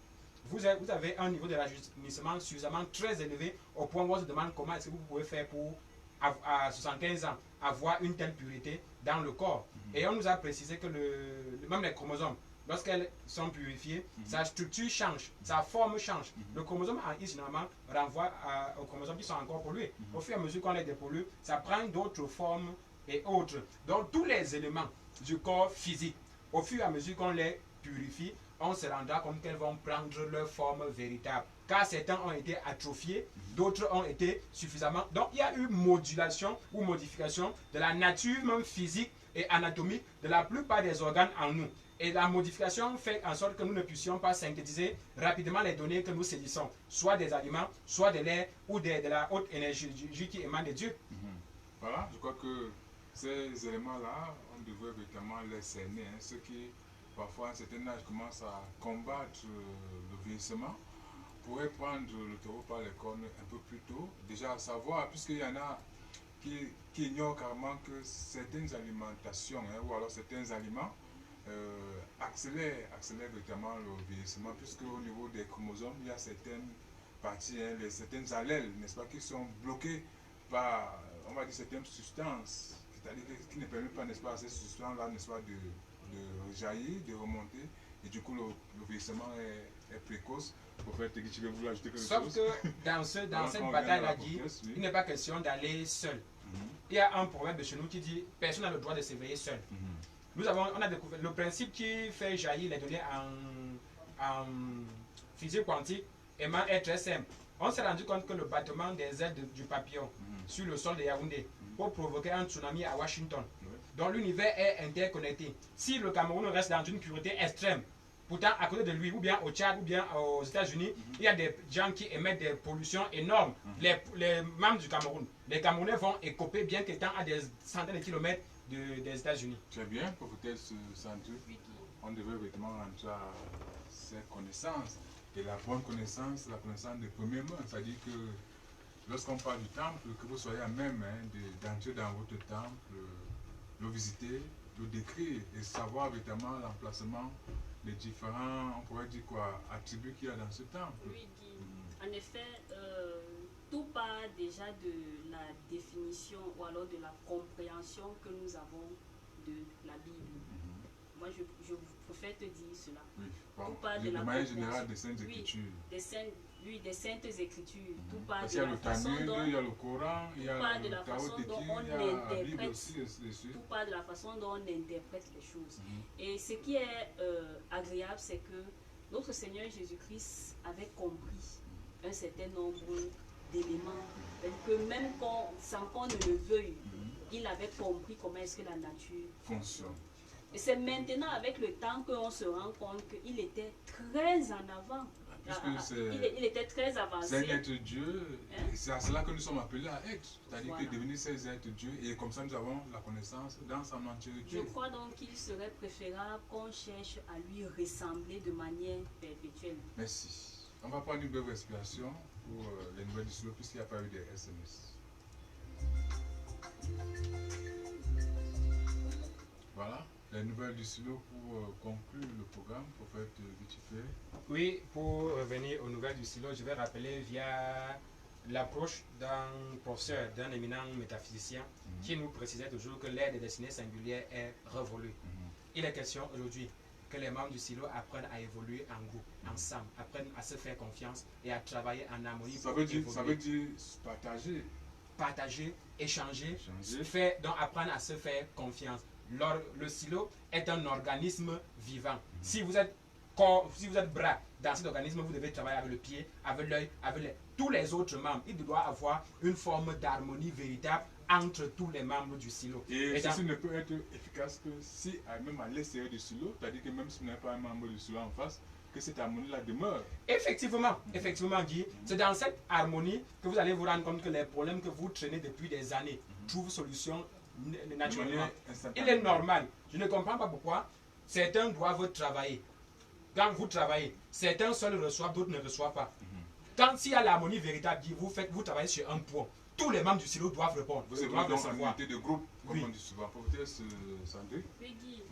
Vous avez un niveau de rajeunissement suffisamment très élevé au point où on se demande comment est-ce que vous pouvez faire pour, à 75 ans, avoir une telle pureté dans le corps. Et on nous a précisé que même les chromosomes, lorsqu'elles sont purifiées, sa structure change, sa forme change. Le chromosome en I, généralement, renvoie aux chromosomes qui sont encore pollués. Au fur et à mesure qu'on les dépollue, ça prend d'autres formes et autres. Donc, tous les éléments du corps physique, au fur et à mesure qu'on les purifie, on se rendra compte qu'elles vont prendre leur forme véritable. Car certains ont été atrophiés, d'autres ont été suffisamment... Donc, il y a eu modulation ou modification de la nature même physique et anatomique de la plupart des organes en nous. Et la modification fait en sorte que nous ne puissions pas synthétiser rapidement les données que nous saisissons, soit des aliments, soit de l'air ou de la haute énergie qui émane de Dieu. Voilà, je crois que ces éléments-là, on devrait véritablement les cerner. Ceux qui, parfois, à un certain âge, commencent à combattre le vieillissement, pourraient prendre le taureau par les cornes un peu plus tôt. Déjà à savoir, puisqu'il y en a qui ignorent carrément que certaines alimentations, ou alors certains aliments, accélèrent véritablement le vieillissement, puisque au niveau des chromosomes, il y a certaines parties, certaines allèles, n'est-ce pas, qui sont bloquées par, on va dire, certaines substances, c'est-à-dire qui ne permettent pas, n'est-ce pas, à ces substances-là, n'est-ce pas, de jaillir, de remonter, et du coup, le vieillissement est précoce. Pour faire que tu veux vouloir ajouter quelque chose. Sauf que dans cette bataille-là, il n'est pas question d'aller seul. Il y a un proverbe chez nous qui dit personne n'a le droit de s'éveiller seul. On a découvert le principe qui fait jaillir les données en physique quantique est très simple. On s'est rendu compte que le battement des ailes du papillon sur le sol de Yaoundé peut provoquer un tsunami à Washington. Donc l'univers est interconnecté. Si le Cameroun reste dans une pureté extrême, pourtant à côté de lui, ou bien au Tchad, ou bien aux États-Unis, il y a des gens qui émettent des pollutions énormes. Les membres du Cameroun, les Camerounais vont écoper bien qu'étant à des centaines de kilomètres des États-Unis. Très bien, peut-être Sandrine, on devrait véritablement rentrer à ces connaissances. Et la bonne connaissance, la connaissance de première main, c'est-à-dire que lorsqu'on parle du temple, que vous soyez à même d'entrer dans votre temple, le visiter, le décrire et savoir véritablement l'emplacement des différents, on pourrait dire quoi, attributs qu'il y a dans ce temple. Oui, en effet, tout part déjà de la définition ou alors de la compréhension que nous avons de la Bible. Moi, je préfère te dire cela. Oui, tout part de la manière générale des Saintes Écritures. Des Saintes Écritures. Tout part Parce de qu'il y a la le façon Talmud, dont... il y a le Coran, il y a le Tao de qui, il y a la Bible aussi. Tout part de la façon dont on interprète les choses. Et ce qui est agréable, c'est que notre Seigneur Jésus-Christ avait compris un certain nombre d'éléments, que même sans qu'on ne le veuille, il avait compris comment est-ce que la nature fonctionne. Et c'est maintenant avec le temps qu'on se rend compte qu'il était très en avant. Il était très avancé. C'est un être Dieu, et c'est à cela que nous sommes appelés à être. C'est-à-dire que devenir ces êtres Dieu, et comme ça nous avons la connaissance dans sa entièreté. Je crois donc qu'il serait préférable qu'on cherche à lui ressembler de manière perpétuelle. Merci. On va prendre une brève respiration pour les nouvelles du slow, puisqu'il n'y a pas eu de SMS. Voilà, Les nouvelles du silo pour conclure le programme, prophète Vitifé. Oui, pour revenir aux nouvelles du silo, je vais rappeler via l'approche d'un professeur, d'un éminent métaphysicien, qui nous précisait toujours que l'ère des destinées singulières est révolue. Il est question aujourd'hui que les membres du silo apprennent à évoluer en groupe, ensemble, apprennent à se faire confiance et à travailler en harmonie. Ça veut dire partager. Partager, échanger, Échanger. donc apprendre à se faire confiance. Le silo est un organisme vivant. Si vous êtes corps, si vous êtes bras dans cet organisme, vous devez travailler avec le pied, avec l'œil, avec tous les autres membres. Il doit avoir une forme d'harmonie véritable entre tous les membres du silo. Et ceci ne peut être efficace que si, même à l'extérieur du silo, c'est-à-dire que même si vous n'avez pas un membre du silo en face, que cette harmonie-là demeure. Effectivement, effectivement, Guy, c'est dans cette harmonie que vous allez vous rendre compte que les problèmes que vous traînez depuis des années trouvent solution naturellement. Il est normal. Je ne comprends pas pourquoi certains doivent travailler. Quand vous travaillez, certains seuls reçoivent, d'autres ne reçoivent pas. Quand s'il y a l'harmonie véritable, vous travaillez sur un point. Tous les membres du silo doivent répondre. Vous doivent donc en unité de groupe, comme on dit souvent. Peut-être Sandrine. Oui, Guy,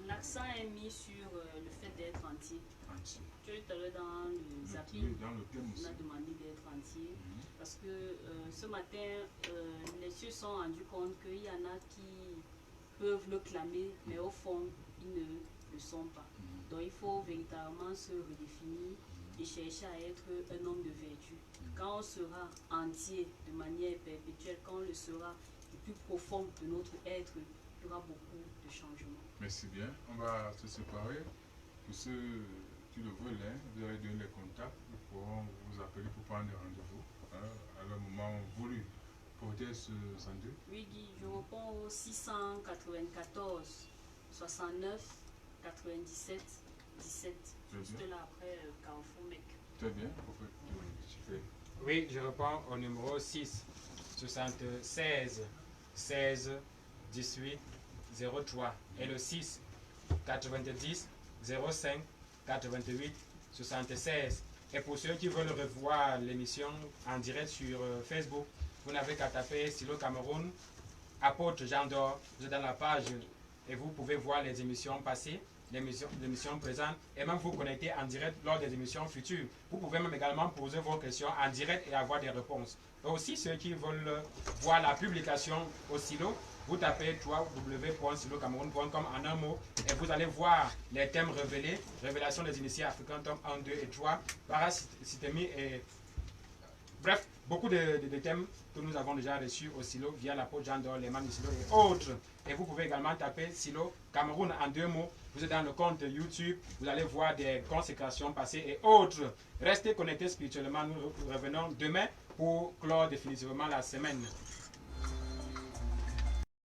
l'accent est mis sur le fait d'être entier. Tu es tout à l'heure dans le zapping, on a demandé d'être entier. Parce que ce matin, les cieux se sont rendus compte qu'il y en a qui peuvent le clamer, mais au fond, ils ne le sont pas. Donc il faut véritablement se redéfinir et chercher à être un homme de vertu. Quand on sera entier de manière perpétuelle, quand on le sera le plus profond de notre être, il y aura beaucoup de changements. Merci bien. On va se séparer. Pour ceux qui le veulent, vous allez donner les contacts. Nous pourrons vous appeler pour prendre rendez-vous à le moment voulu. Peut-être Sandrine. Oui, Guy, je réponds au 694 69 97 17. Juste là après Carrefour Mec. Très bien, prophète Vitifé. Oui, je réponds au numéro 6 76 16 18 03 et le 6 90 05 88 76. Et pour ceux qui veulent revoir l'émission en direct sur Facebook, vous n'avez qu'à taper Silo Cameroun, apôtre Jean d'Or, vous êtes dans la page et vous pouvez voir les émissions passées, l'émission présente et même vous connecter en direct lors des émissions futures. Vous pouvez même également poser vos questions en direct et avoir des réponses. Et aussi ceux qui veulent voir la publication au Silo, vous tapez www.silocameroun.com en un mot et vous allez voir les thèmes révélés, révélation des initiés africains, tome 1, 2 et 3, parasystémie et bref, beaucoup de thèmes que nous avons déjà reçus au Silo via l'apôtre Jean d'Or, les membres du Silo et autres. Et vous pouvez également taper Silo Cameroun en 2 mots. Vous êtes dans le compte YouTube, vous allez voir des consécrations passées et autres. Restez connectés spirituellement, nous revenons demain pour clore définitivement la semaine.